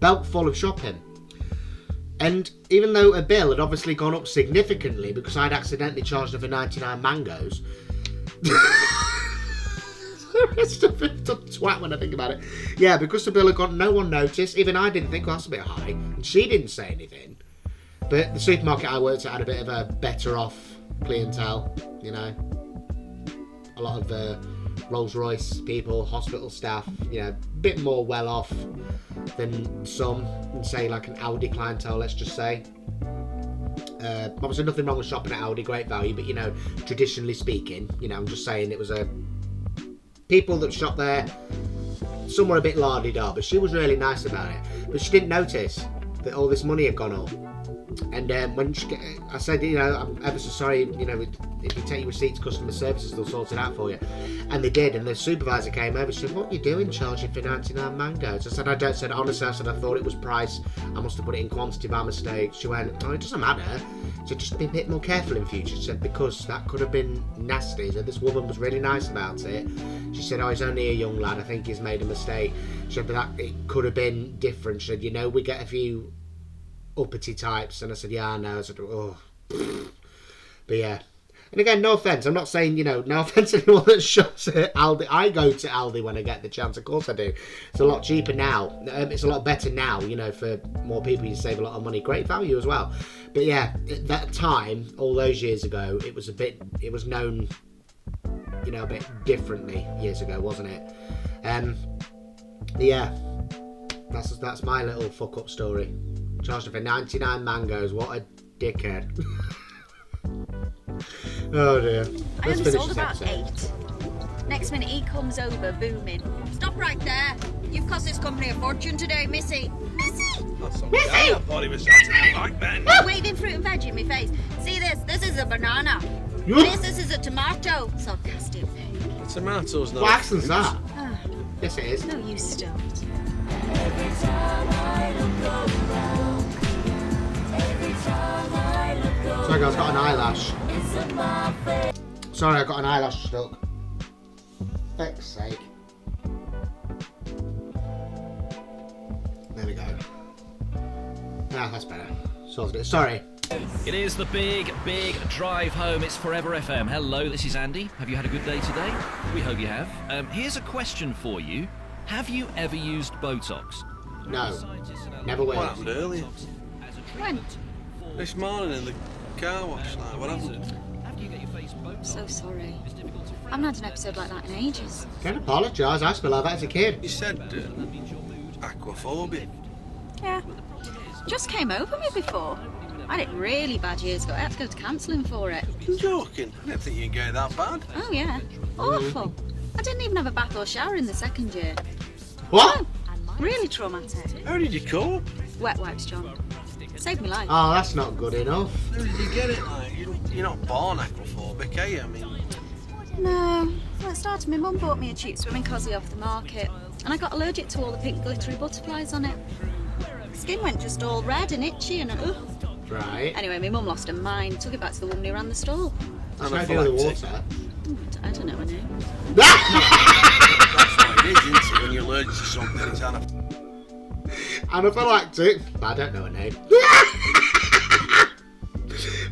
belt full of shopping. And even though her bill had obviously gone up significantly because I'd accidentally charged her for 99 mangoes, it's a bit of a twat when I think about it. Yeah, because the bill had gone, no one noticed. Even I didn't think, well, that's a bit high. And she didn't say anything. But the supermarket I worked at had a bit of a better off clientele, you know. A lot of Rolls Royce people, hospital staff, you know, a bit more well off than some, say like an Audi clientele, let's just say. Obviously nothing wrong with shopping at Audi, great value, but you know, traditionally speaking, you know, I'm just saying it was people that shop there, some were a bit la-di-da, but she was really nice about it. But she didn't notice that all this money had gone up. And when I said, you know, I'm ever so sorry, you know, if you take your receipts, customer services, they'll sort it out for you. And they did, and the supervisor came over, she said, "What are you doing charging for 99 mangoes?" I said, honestly, I thought it was price. I must have put it in quantity by mistake. She went, "Oh, it doesn't matter." She said, "Just be a bit more careful in future." She said, "Because that could have been nasty." She said, "This woman was really nice about it." She said, "Oh, he's only a young lad. I think he's made a mistake." She said, "But it could have been different." She said, "You know, we get a few uppity types." And I said, "Yeah, I know." I said, "Oh." But yeah. And again, no offence. I'm not saying, you know, no offence to anyone that shops at Aldi. I go to Aldi when I get the chance. Of course I do. It's a lot cheaper now. It's a lot better now, you know, for more people. You save a lot of money. Great value as well. But yeah, at that time, all those years ago, it was known, you know, a bit differently years ago, wasn't it? Yeah. That's my little fuck up story. Charged her for 99 mangoes. What a dickhead. Oh dear. I Let's only finish sold this about episode. 8. Next minute he comes over, booming. "Stop right there. You've cost this company a fortune today, Missy." Missy! That's some guy. I thought he was shouting it back then. Waving fruit and veg in my face. "See this? This is a banana. This is a tomato." Sarcastic pig. Tomatoes, no. What accent's that? Ah, Yes, it is. no, you start. Sorry guys, got an eyelash. Sorry, I got an eyelash stuck. Feck's sake. There we go. Ah, that's better. Sorted it. Sorry. It is the big drive home. It's Forever FM. Hello, this is Andy. Have you had a good day today? We hope you have. Here's a question for you. Have you ever used Botox? No. Never will. What happened earlier? When? This morning in the car wash. Like, what happened? So sorry. I haven't had an episode like that in ages. Don't apologise. I used to be like that as a kid. You said aquaphobia. Yeah. Just came over me before. I had it really bad years ago. I had to go to counselling for it. You're joking. I didn't think you'd get that bad. Oh yeah. Awful. I didn't even have a bath or shower in the second year. What? Really traumatic. How did you cope? Wet wipes, John. Saved me life. Oh, that's not good enough. How did you get it? Like, you're not born aquaphobic, are you? I mean, No. Well, it started, my mum bought me a cheap swimming cosy off the market, and I got allergic to all the pink glittery butterflies on it. Skin went just all red and itchy and ugh. Right. Anyway, my mum lost her mind, took it back to the woman who ran the stall. That's not do with the water. I don't know her name. that's what it is, isn't it? When you're allergic to something, it's Anaphylactic. I don't know her name.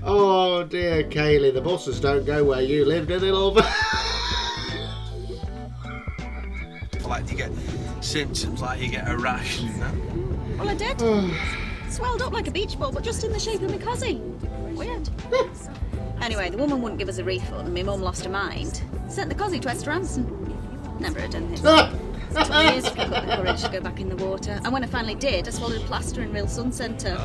Oh dear, Kayleigh, the buses don't go where you live, do they, love? like you get symptoms, like you get a rash, you know? Well, I did. Swelled up like a beach ball, but just in the shape of my cosy. Weird. Anyway, the woman wouldn't give us a refund, and my mum lost her mind. Sent the cosy to Esther Ranson. Never heard anything. 20 years if I got the courage to go back in the water. And when I finally did, I swallowed a plaster in Real Sun Centre.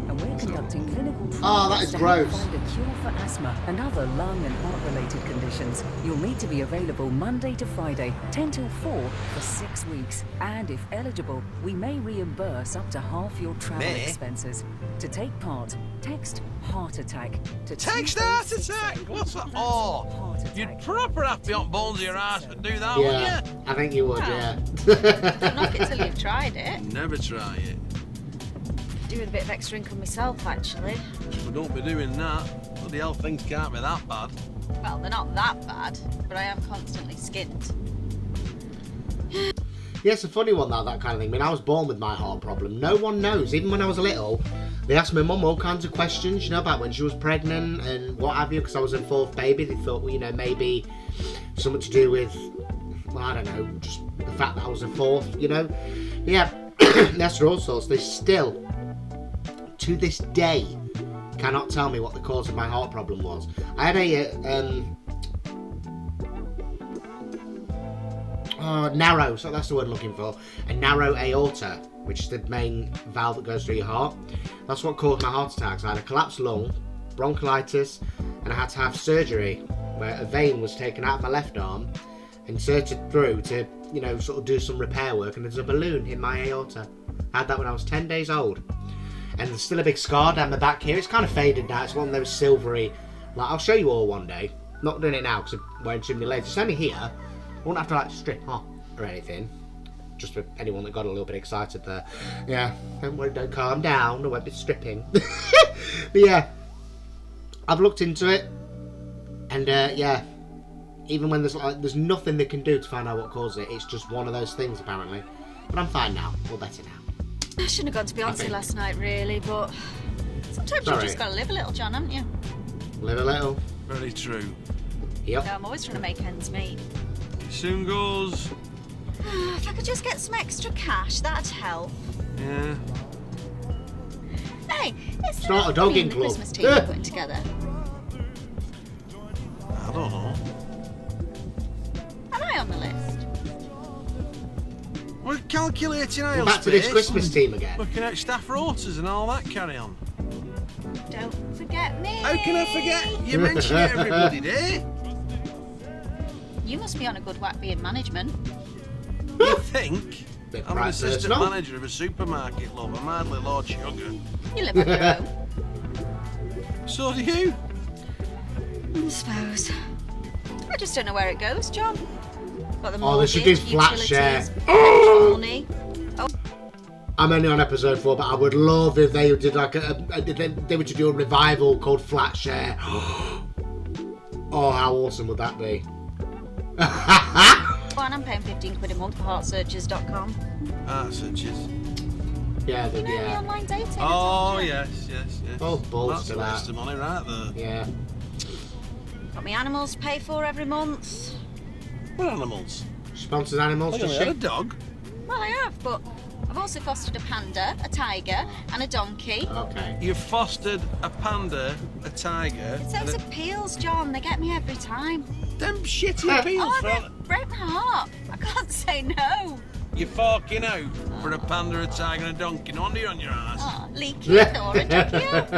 And we're conducting clinical trials that is to gross. help find a cure for asthma and other lung and heart-related conditions. You'll need to be available Monday to Friday, 10 till 4 for 6 weeks. And if eligible, we may reimburse up to half your travel expenses. To take part, text heart attack to Text heart attack? What's that? Oh, you'd proper have to be on bones of your ass to do that, wouldn't Yeah, you? I think you would, yeah. Don't knock it till you've tried it. Never try it. Doing a bit of extra income myself, actually. Well, don't be doing that. Bloody hell, things can't be that bad. Well, they're not that bad, but I am constantly skinned. Yeah, it's a funny one, that kind of thing. I mean, I was born with my heart problem. No one knows. Even when I was little, they asked my mum all kinds of questions, you know, about when she was pregnant and what have you, because I was her fourth baby. They thought, well, you know, maybe something to do with, well, I don't know, just the fact that I was a fourth, you know. Yeah, that's all sorts. They still, to this day, cannot tell me what the cause of my heart problem was. I had a narrow, so that's the word I'm looking for, a narrow aorta, which is the main valve that goes through your heart. That's what caused my heart attacks. I had a collapsed lung, bronchitis, and I had to have surgery where a vein was taken out of my left arm, inserted through to, you know, sort of do some repair work, and there's a balloon in my aorta. I had that when I was 10 days old. And there's still a big scar down the back here. It's kind of faded now. It's one of those silvery, like, I'll show you all one day. Not doing it now because I'm wearing too many layers. It's only here. I won't have to like strip off or anything. Just for anyone that got a little bit excited there. Yeah, don't worry, don't calm down. I won't be stripping. But yeah, I've looked into it, and yeah, even when there's nothing they can do to find out what caused it, it's just one of those things apparently. But I'm fine now, all better now. I shouldn't have gone to Beyonce last night, really, but sometimes you've just got to live a little, John, haven't you? Live a little. Very true. Yep. Yeah, I'm always trying to make ends meet. Soon goes. If I could just get some extra cash, that'd help. Yeah. Hey, it's Start a dogging club. Christmas team we're putting together. I don't know. Am I on the list? We're calculating aisle We're back to this space, Christmas team again. looking at staff rotas and all that carry on. Don't forget me. How can I forget? You mention it every bloody day. You must be on a good whack being management. You think? Bit I'm an right assistant personal. manager of a supermarket, love. I'm hardly Lord Sugar. You live on your own. So do you. I suppose. I just don't know where it goes, John. Got the Oh, they should do mortgage, flat utilities, share. petrol money. Oh, I'm only on episode 4, but I would love if they did like they were to do a revival called Flat Share. Oh, how awesome would that be? and I'm paying 15 quid a month for heartsearchers.com. Such as. Yeah, You know, the yeah. online dating. Oh, yes. Oh, balls That's to a that. waste of money right there. Yeah. Got me animals to pay for every month. What animals? Sponsors animals, I does only had a she? dog. Well, I have, but I've also fostered a panda, a tiger, and a donkey. Okay. You've fostered a panda, a tiger. It's those appeals, John. They get me every time. Them shitty appeals Oh, for they all... break my heart. I can't say no. You're forking out for a panda, a tiger, and a donkey. No wonder you're on your ass. Oh, leaky Nora, check you out.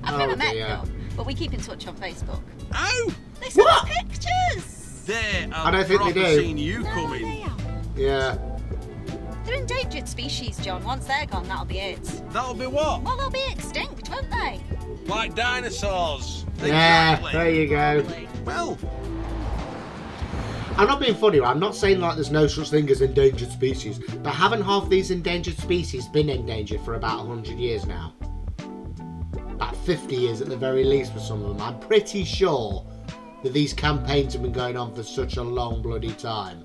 I've never Oh, met dear. though, but we keep in touch on Facebook. Ow! They send What? me pictures. They I don't have think they proper do. seen you No, coming. they are. Yeah. They're endangered species, John. Once they're gone, that'll be it. That'll be what? Well, they'll be extinct, won't they? Like dinosaurs. Yeah, Exactly. there you go. Well, I'm not being funny, I'm not saying like there's no such thing as endangered species, but haven't half these endangered species been endangered for about 100 years now? About 50 years at the very least for some of them. I'm pretty sure that these campaigns have been going on for such a long bloody time.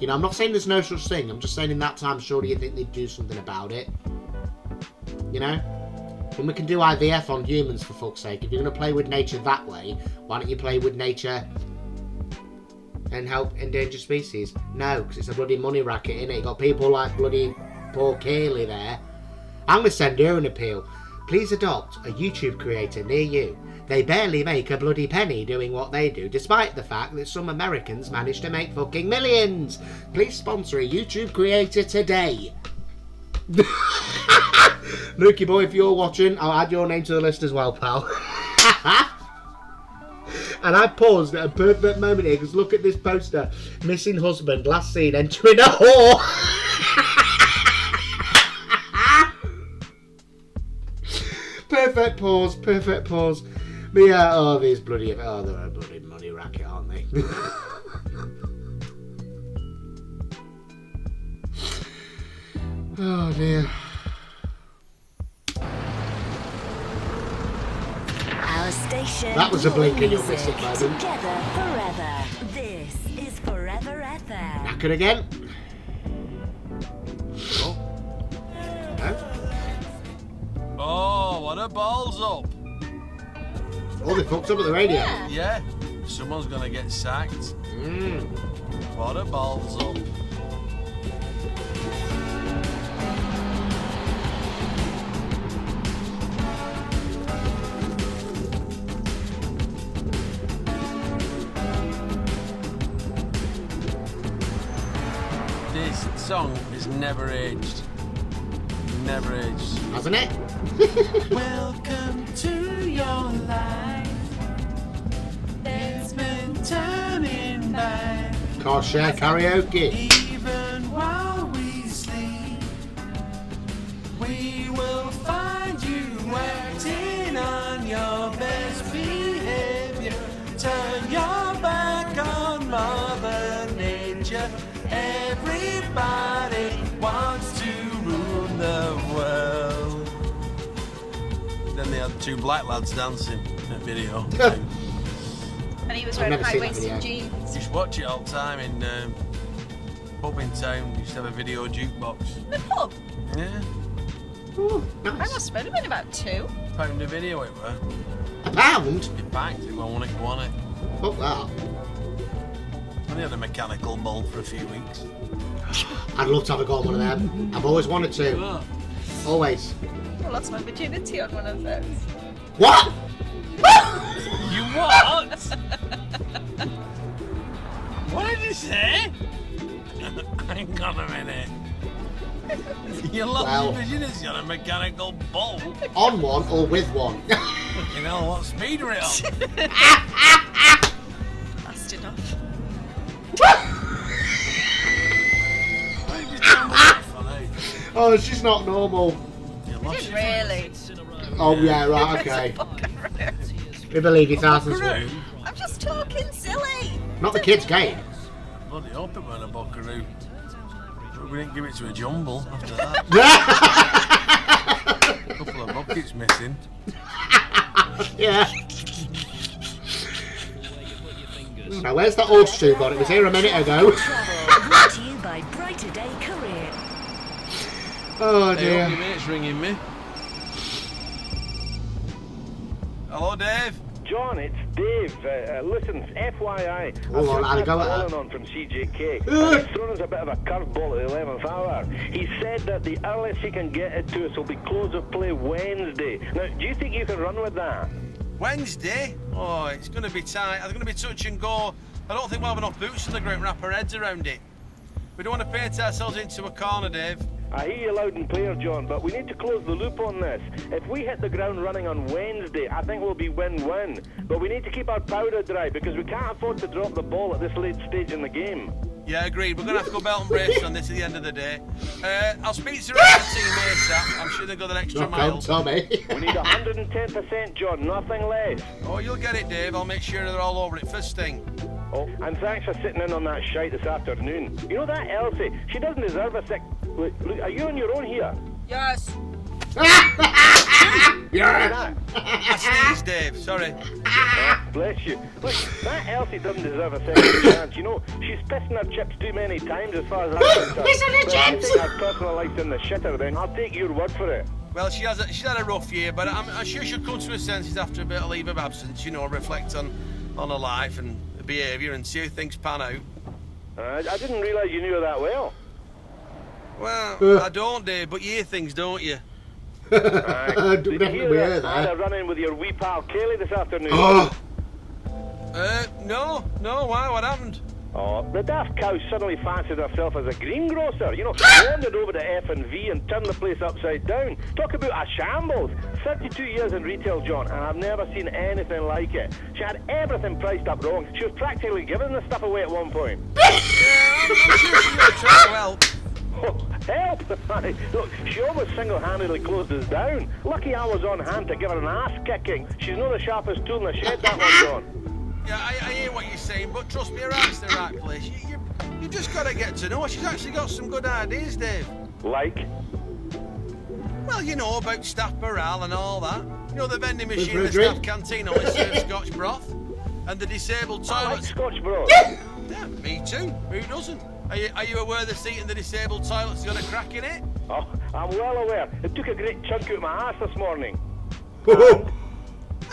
You know, I'm not saying there's no such thing, I'm just saying in that time, surely you think they'd do something about it. You know? And we can do IVF on humans, for fuck's sake. If you're going to play with nature that way, why don't you play with nature and help endangered species? No, because it's a bloody money racket, innit? You got people like bloody poor Kayleigh there. I'm going to send her an appeal. Please adopt a YouTube creator near you. They barely make a bloody penny doing what they do, despite the fact that some Americans manage to make fucking millions. Please sponsor a YouTube creator today. Lukey boy, if you're watching, I'll add your name to the list as well, pal. And I paused at a perfect moment here, because look at this poster. Missing husband, last seen entering a whore. Perfect pause, perfect pause. But yeah, oh, these bloody, oh, they're a bloody money racket, aren't they? Oh dear. Our station. That was a blink and you'll music, miss it, madam. Together forever. This is Forever FM. Knackered again? oh, No? oh, what a balls up. Oh, they fucked up at the radio. Yeah, someone's gonna get sacked. What a balls up. This song is never aged. Never aged. Hasn't it? Welcome to your life. There's been turning back. Car share karaoke. Even while we sleep, we will find you acting on your best behavior. Turn your back on Mother Nature. Everybody wants to rule the world. Then they had two black lads dancing in that video. And he was I've wearing never seen that high-waisted video. jeans. Used to watch it all the time in pub in town. Used to have a video jukebox. The pub. Yeah, Ooh, I nice. must have been about £2. £1 a video it were. £1? It packed it, won it. Fuck that. And they had a mechanical bull for a few weeks. I'd love to have a go on one of them. I've always wanted to. Always. I lost my virginity on one of those. What? You what? What did you say? Hang on a minute. You lost your virginity on a mechanical bull? On one or with one? You know what speed were it on? Fast enough. Why did you tell me that funny? Oh, she's not normal. You lost your Really? Oh yeah, right, okay. We believe you thousands. buckaroo. I'm just talking silly. Not the kids' game. Bloody hope it weren't a buckaroo. But we didn't give it to a jumble after that. A couple of buckets missing. Yeah. Now where's that horse tube on? It was here a minute ago. Travel brought to you by Brighter Day Career. Oh Hey, dear. up, your mate's ringing me. Hello, Dave. John, it's Dave. Listen, FYI, Hold on, I'll go at that. calling on from CJK. And he's thrown us a bit of a curveball at the 11th hour. He said that the earliest he can get it to us will be close of play Wednesday. Now, do you think you can run with that? Wednesday? Oh, it's going to be tight. It's going to be touch and go. I don't think we'll have enough boots on the ground to wrap our heads around it. We don't want to paint ourselves into a corner, Dave. I hear you loud and clear, John, but we need to close the loop on this. If we hit the ground running on Wednesday, I think we'll be win-win. But we need to keep our powder dry because we can't afford to drop the ball at this late stage in the game. Yeah, agreed. We're going to have to go belt and brace on this at the end of the day. I'll speak to the rest of the team ASAP. I'm sure they'll go that extra mile. Tommy. We need 110%, John, nothing less. Oh, you'll get it, Dave. I'll make sure they're all over it first thing. Oh, and thanks for sitting in on that shite this afternoon. You know that Elsie, she doesn't deserve a sick... Look, are you on your own here? Yes. Yeah. I sneezed, Dave. Sorry. Oh, bless you. Look, that Elsie doesn't deserve a second chance. You know, she's pissing her chips too many times as far as I'm concerned. Pissing her But if you chips? think her personal life's in the shitter, then I'll take your word for it. Well, she's had a rough year, but I'm sure she'll come to her senses after a bit of leave of absence, you know, reflect on her life and her behaviour and see how things pan out. I didn't realise you knew her that well. Well, I don't, Dave, but you hear things, don't you? Aye. Did you Definitely hear hear that? I had that. a run-in with your wee pal Kayleigh this afternoon. Oh, No, why? What happened? Oh, the daft cow suddenly fancied herself as a greengrocer. You know, wandered over to F&V and turned the place upside down. Talk about a shambles. 32 years in retail, John, and I've never seen anything like it. She had everything priced up wrong. She was practically giving the stuff away at one point. I'm sure she's going to try to help. Oh, help! Look, she almost single-handedly closed us down. Lucky I was on hand to give her an ass-kicking. She's not the sharpest tool in the shed, that one, John. Yeah, I hear what you're saying, but trust me, her heart's the right place. You just got to get to know her. She's actually got some good ideas, Dave. Like? Well, you know, about staff morale and all that. You know, the vending for machine a in the drink? staff canteen only serves Scotch broth. And the disabled I like toilets. Scotch broth. Yeah, me too. Who doesn't? Are you aware the seat in the disabled toilet's got a crack in it? Oh, I'm well aware. It took a great chunk out of my ass this morning.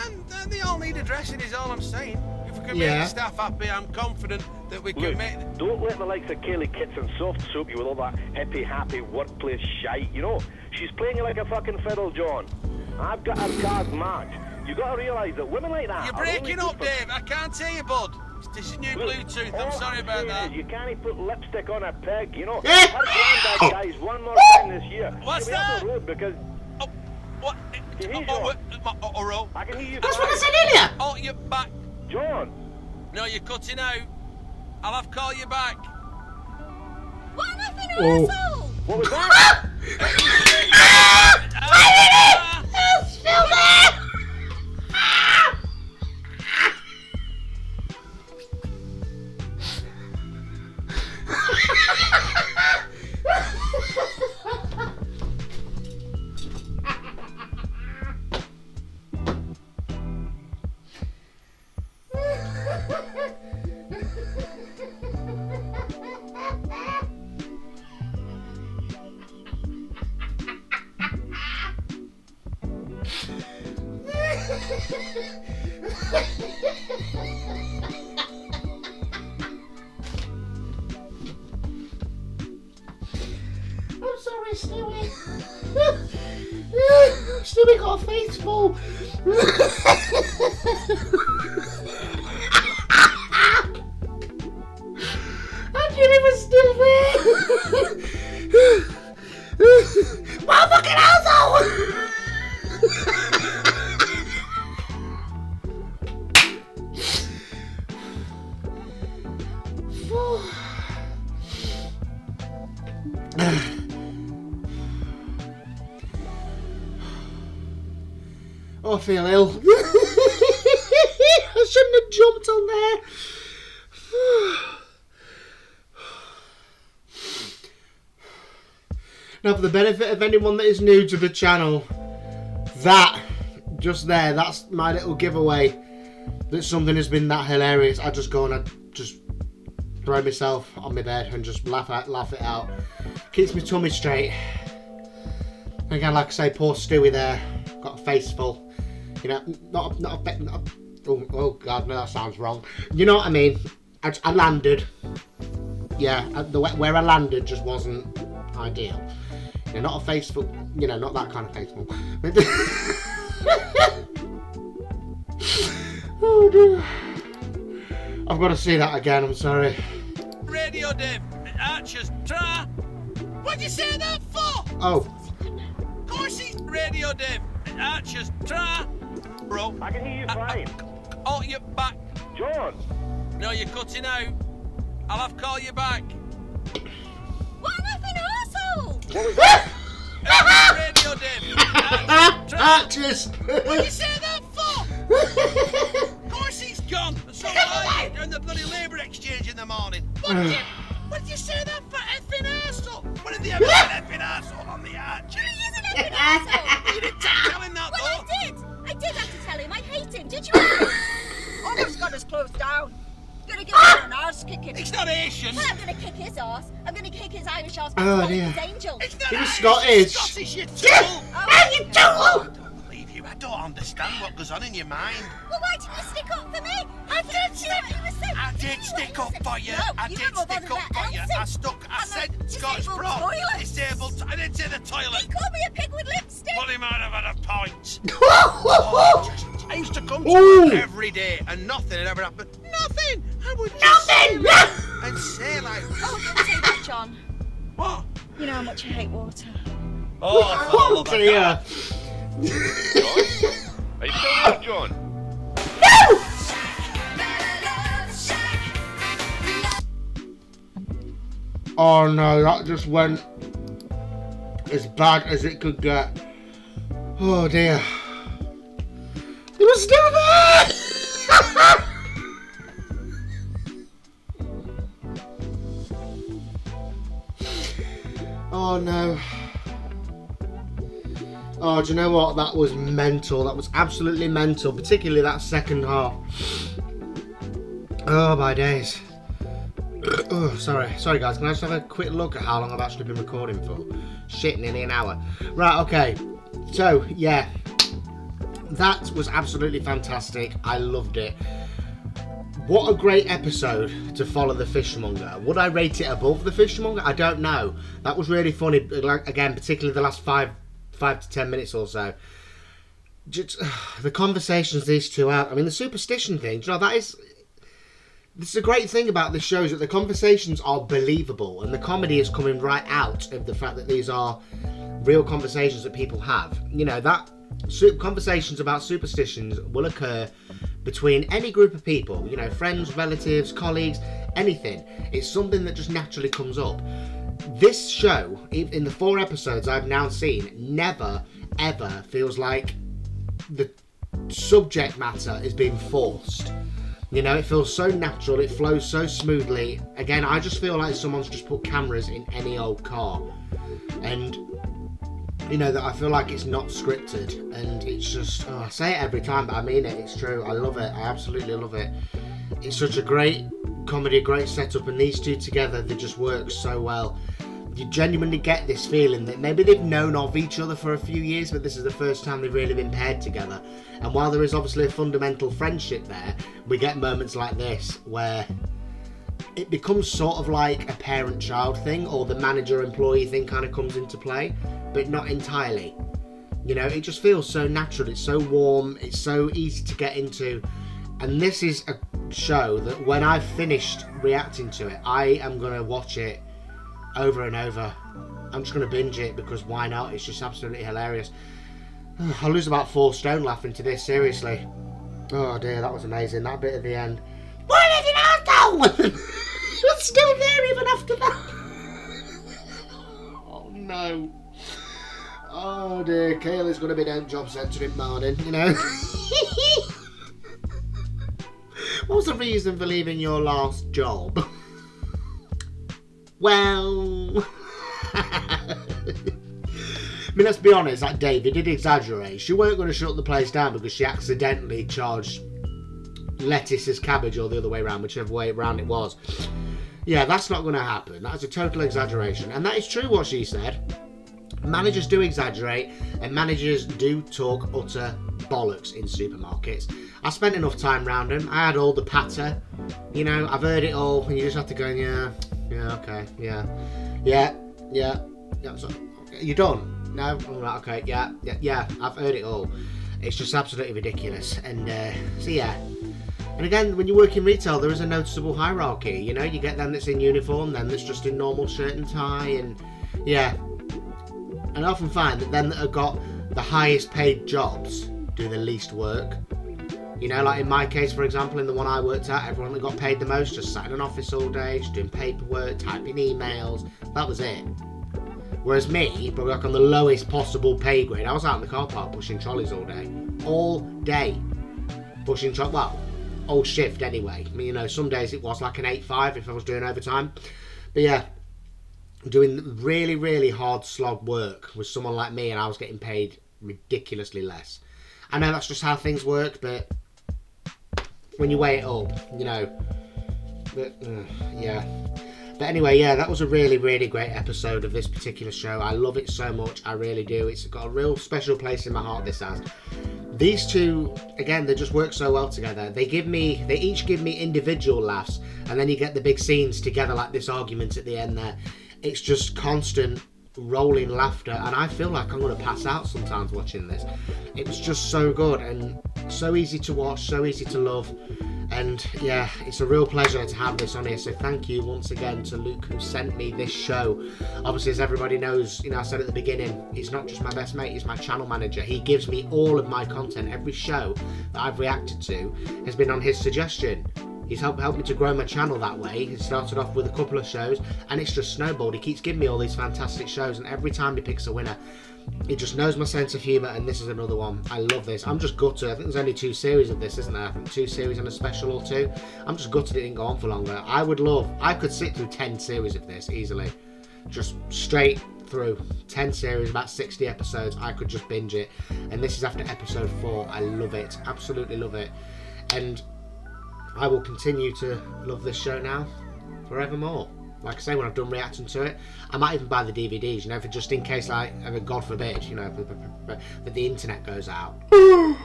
And they all need addressing is all I'm saying. If we can make Yeah. the staff happy, I'm confident that we can Look, make... don't let the likes of Kayleigh Kitson soft soap you with all that hippie happy workplace shite, you know? She's playing you like a fucking fiddle, John. I've got her cards marked. You gotta realise that women like that You're are only breaking good up, for- Dave. I can't hear you, bud. This is new Look, Bluetooth. all I'm sorry about saying that. is you can't put lipstick on a pig, you know? Eh? Her granddad dies one more time this year. What's She'll be off that? the road because Oh, what? Can you hear Oh, I can hear you. that's what I fine. said earlier. oh, you're back. John, No, you're cutting out. I'll have to call you back. What an effing Oh. asshole! what was that? It's still there. I'm sorry, Stewie. Stewie got a face full. And Jimmy was still there. My fucking asshole! Oh, I feel ill. I shouldn't have jumped on there. Now, for the benefit of anyone that is new to the channel, just there, that's my little giveaway that something has been that hilarious. I just go and I just throw myself on my bed and just laugh it out. Keeps my tummy straight. Again, like I say, poor Stewie there, got a face full. You know, not a oh god, no, that sounds wrong. You know what I mean? I landed. Yeah, where I landed just wasn't ideal. You know, not a face full. You know, not that kind of face full. Oh dear. I've got to see that again. I'm sorry. Radio Dave. Archers, try. What'd you say that for? Oh. Of course it's Radio Dave. Archers, try. Bro. I can hear you fine. Oh, you're back. John, No, you're cutting out. I'll have to call you back. What an effing arsehole! Radio Dave. Just. What did you say that for? Of course he's gone. And so am I. During the bloody labour exchange in the morning. What did you say that for, effing arsehole? When did they ever get effing arsehole on the arch? He is an effing arsehole! You didn't tell him that, Well, though. I did have to tell him. I hate him. Did you? Almost got us closed down. Gonna give him an arse kicking. It's not Asian. Well, I'm gonna kick his arse. I'm gonna kick his Irish arse. Oh, Oh, dear. his angel. It's not He was Irish, Scottish. it's Scottish, you tool. You I don't believe you. I don't understand what goes on in your mind. Well, why didn't you stick up for me? I did stick up for you. I did stick up for you. I said Scotch Bro. Disabled. I didn't say the He toilet. called me a pig with lipstick. Well, he might have had a point. I used to come to Ooh. work every day and nothing had ever happened. Nothing! I would just say and say like, Oh, don't say that, John. what? You know how much I hate water. Oh, I Oh dear. Are you still there, John? Oh no, that just went as bad as it could get. Oh dear. It was still there! Oh no. Oh, do you know what? That was mental. That was absolutely mental, particularly that second half. Oh my days. Oh, sorry guys, can I just have a quick look at how long I've actually been recording for? Shit, nearly an hour. Right, okay. So, yeah. That was absolutely fantastic. I loved it. What a great episode to follow the fishmonger. Would I rate it above the fishmonger? I don't know. That was really funny. Like, again, particularly the last 5 to 10 minutes or so. Just the conversations these two have. I mean, the superstition thing, you know, this is a great thing about this show, is that the conversations are believable and the comedy is coming right out of the fact that these are real conversations that people have. You know, that conversations about superstitions will occur between any group of people, you know, friends, relatives, colleagues, anything. It's something that just naturally comes up. This show, in the 4 episodes I've now seen, never ever feels like the subject matter is being forced. You know, it feels so natural, it flows so smoothly. Again, I just feel like someone's just put cameras in any old car. And, you know, that I feel like it's not scripted. And it's just, I say it every time, but I mean it, it's true. I love it, I absolutely love it. It's such a great comedy, a great setup, and these two together, they just work so well. You genuinely get this feeling that maybe they've known of each other for a few years, but this is the first time they've really been paired together. And while there is obviously a fundamental friendship there, we get moments like this where it becomes sort of like a parent-child thing, or the manager-employee thing kind of comes into play, but not entirely. You know, it just feels so natural, it's so warm, it's so easy to get into. And this is a show that when I've finished reacting to it, I am going to watch it over and over. I'm just going to binge it because why not? It's just absolutely hilarious. I'll lose about 4 stone laughing to this, seriously. Oh dear, that was amazing. That bit at the end. What is it, asshole? It's still there even after that. Oh no. Oh dear, Kayleigh's going to be down job centre in morning, you know. What was the reason for leaving your last job? Well, I mean, let's be honest, that David did exaggerate. She weren't going to shut the place down because she accidentally charged lettuce as cabbage, or the other way around, whichever way around it was. Yeah, that's not going to happen. That's a total exaggeration. And that is true what she said. Managers do exaggerate, and managers do talk utter bollocks in supermarkets. I spent enough time round them. I had all the patter. You know, I've heard it all, and you just have to go, yeah, okay, yeah. So, you done? No? All right, okay, yeah, I've heard it all. It's just absolutely ridiculous. And, so yeah. And again, when you work in retail, there is a noticeable hierarchy. You know, you get them that's in uniform, them that's just in normal shirt and tie, and, yeah. And I often find that them that have got the highest paid jobs do the least work. You know, like in my case, for example, in the one I worked at, everyone that got paid the most just sat in an office all day, just doing paperwork, typing emails. That was it. Whereas me, probably like on the lowest possible pay grade, I was out in the car park pushing trolleys all day. All day. Pushing trolleys. Well, all shift anyway. I mean, you know, some days it was like an 8-5 if I was doing overtime. But yeah, doing really, really hard slog work with someone like me, and I was getting paid ridiculously less. I know that's just how things work, but when you weigh it up, you know, but, yeah. But anyway, yeah, that was a really, really great episode of this particular show. I love it so much, I really do. It's got a real special place in my heart, this has. These two, again, they just work so well together. They each give me individual laughs, and then you get the big scenes together, like this argument at the end there. It's just constant rolling laughter, and I feel like I'm going to pass out sometimes watching this. It was just so good, and so easy to watch, so easy to love. And yeah, it's a real pleasure to have this on here. So thank you once again to Luke, who sent me this show. Obviously, as everybody knows, you know, I said at the beginning, he's not just my best mate, he's my channel manager. He gives me all of my content. Every show that I've reacted to has been on his suggestion. He's helped me to grow my channel that way. He started off with a couple of shows, and it's just snowballed. He keeps giving me all these fantastic shows, and every time he picks a winner, he just knows my sense of humour, and this is another one. I love this. I'm just gutted. I think there's only 2 series of this, isn't there? I think 2 series and a special or 2. I'm just gutted it didn't go on for longer. I could sit through 10 series of this easily. Just straight through 10 series, about 60 episodes. I could just binge it. And this is after episode 4. I love it. Absolutely love it. And I will continue to love this show now forevermore. Like I say, when I've done reacting to it, I might even buy the DVDs, you know, for just in case, like, God forbid, you know, that the internet goes out. Oh,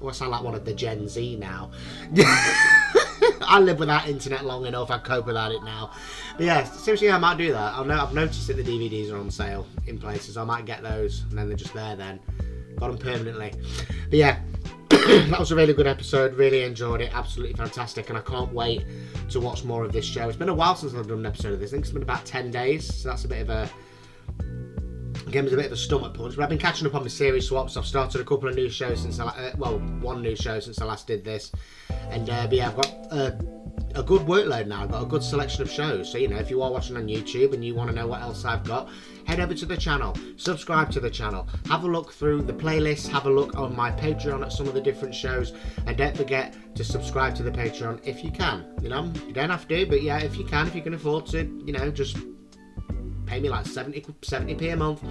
I sound like one of the Gen Z now. I live without internet long enough, I cope without it now. But yeah, seriously, I might do that. I've noticed that the DVDs are on sale in places. I might get those, and then they're just there then. Got them permanently. But yeah, that was a really good episode. Really enjoyed it. Absolutely fantastic. And I can't wait to watch more of this show. It's been a while since I've done an episode of this. I think it's been about 10 days. So that's a bit of a... Again, it's a bit of a stomach punch. But I've been catching up on my series swaps. I've started a couple of new shows since one new show since I last did this. And but yeah, I've got a good workload now. I've got a good selection of shows. So, you know, if you are watching on YouTube and you want to know what else I've got, head over to the channel, subscribe to the channel, have a look through the playlist, have a look on my Patreon at some of the different shows, and don't forget to subscribe to the Patreon if you can. You know, you don't have to, but yeah, if you can afford to, you know, just pay me like 70p a month.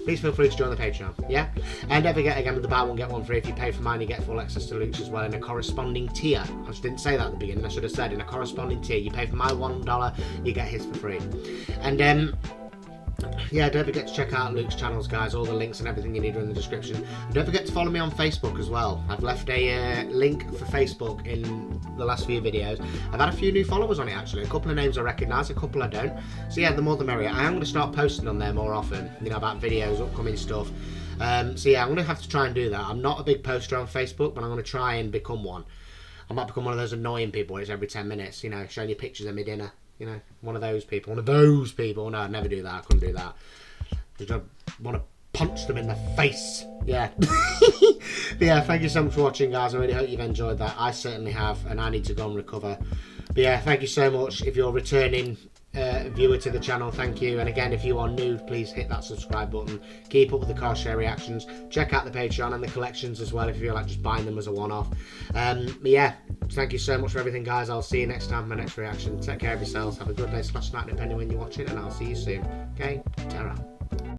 Please feel free to join the Patreon, yeah? And don't forget, again, with the buy one get one free, if you pay for mine, you get full access to Luke's as well in a corresponding tier. I just didn't say that at the beginning, I should have said in a corresponding tier. You pay for my $1, you get his for free. And yeah, don't forget to check out Luke's channels, guys. All the links and everything you need are in the description. And don't forget to follow me on Facebook as well. I've left a link for Facebook in the last few videos. I've had a few new followers on it, actually. A couple of names I recognise, a couple I don't. So yeah, the more the merrier. I am going to start posting on there more often, you know, about videos, upcoming stuff. So yeah, I'm going to have to try and do that. I'm not a big poster on Facebook, but I'm going to try and become one. I might become one of those annoying people where it's every 10 minutes, you know, showing you pictures of my dinner. You know, one of those people. No, I'd never do that. I couldn't do that. I want to punch them in the face. Yeah. But yeah, thank you so much for watching, guys. I really hope you've enjoyed that. I certainly have, and I need to go and recover. But yeah, thank you so much. If you're returning viewer to the channel, thank you. And again, if you are new, please hit that subscribe button. Keep up with the car share reactions. Check out the Patreon and the collections as well if you feel like just buying them as a one-off. But yeah, thank you so much for everything, guys. I'll see you next time for my next reaction. Take care of yourselves. Have a good day / night depending when you're watching, and I'll see you soon. Okay, ta-ra.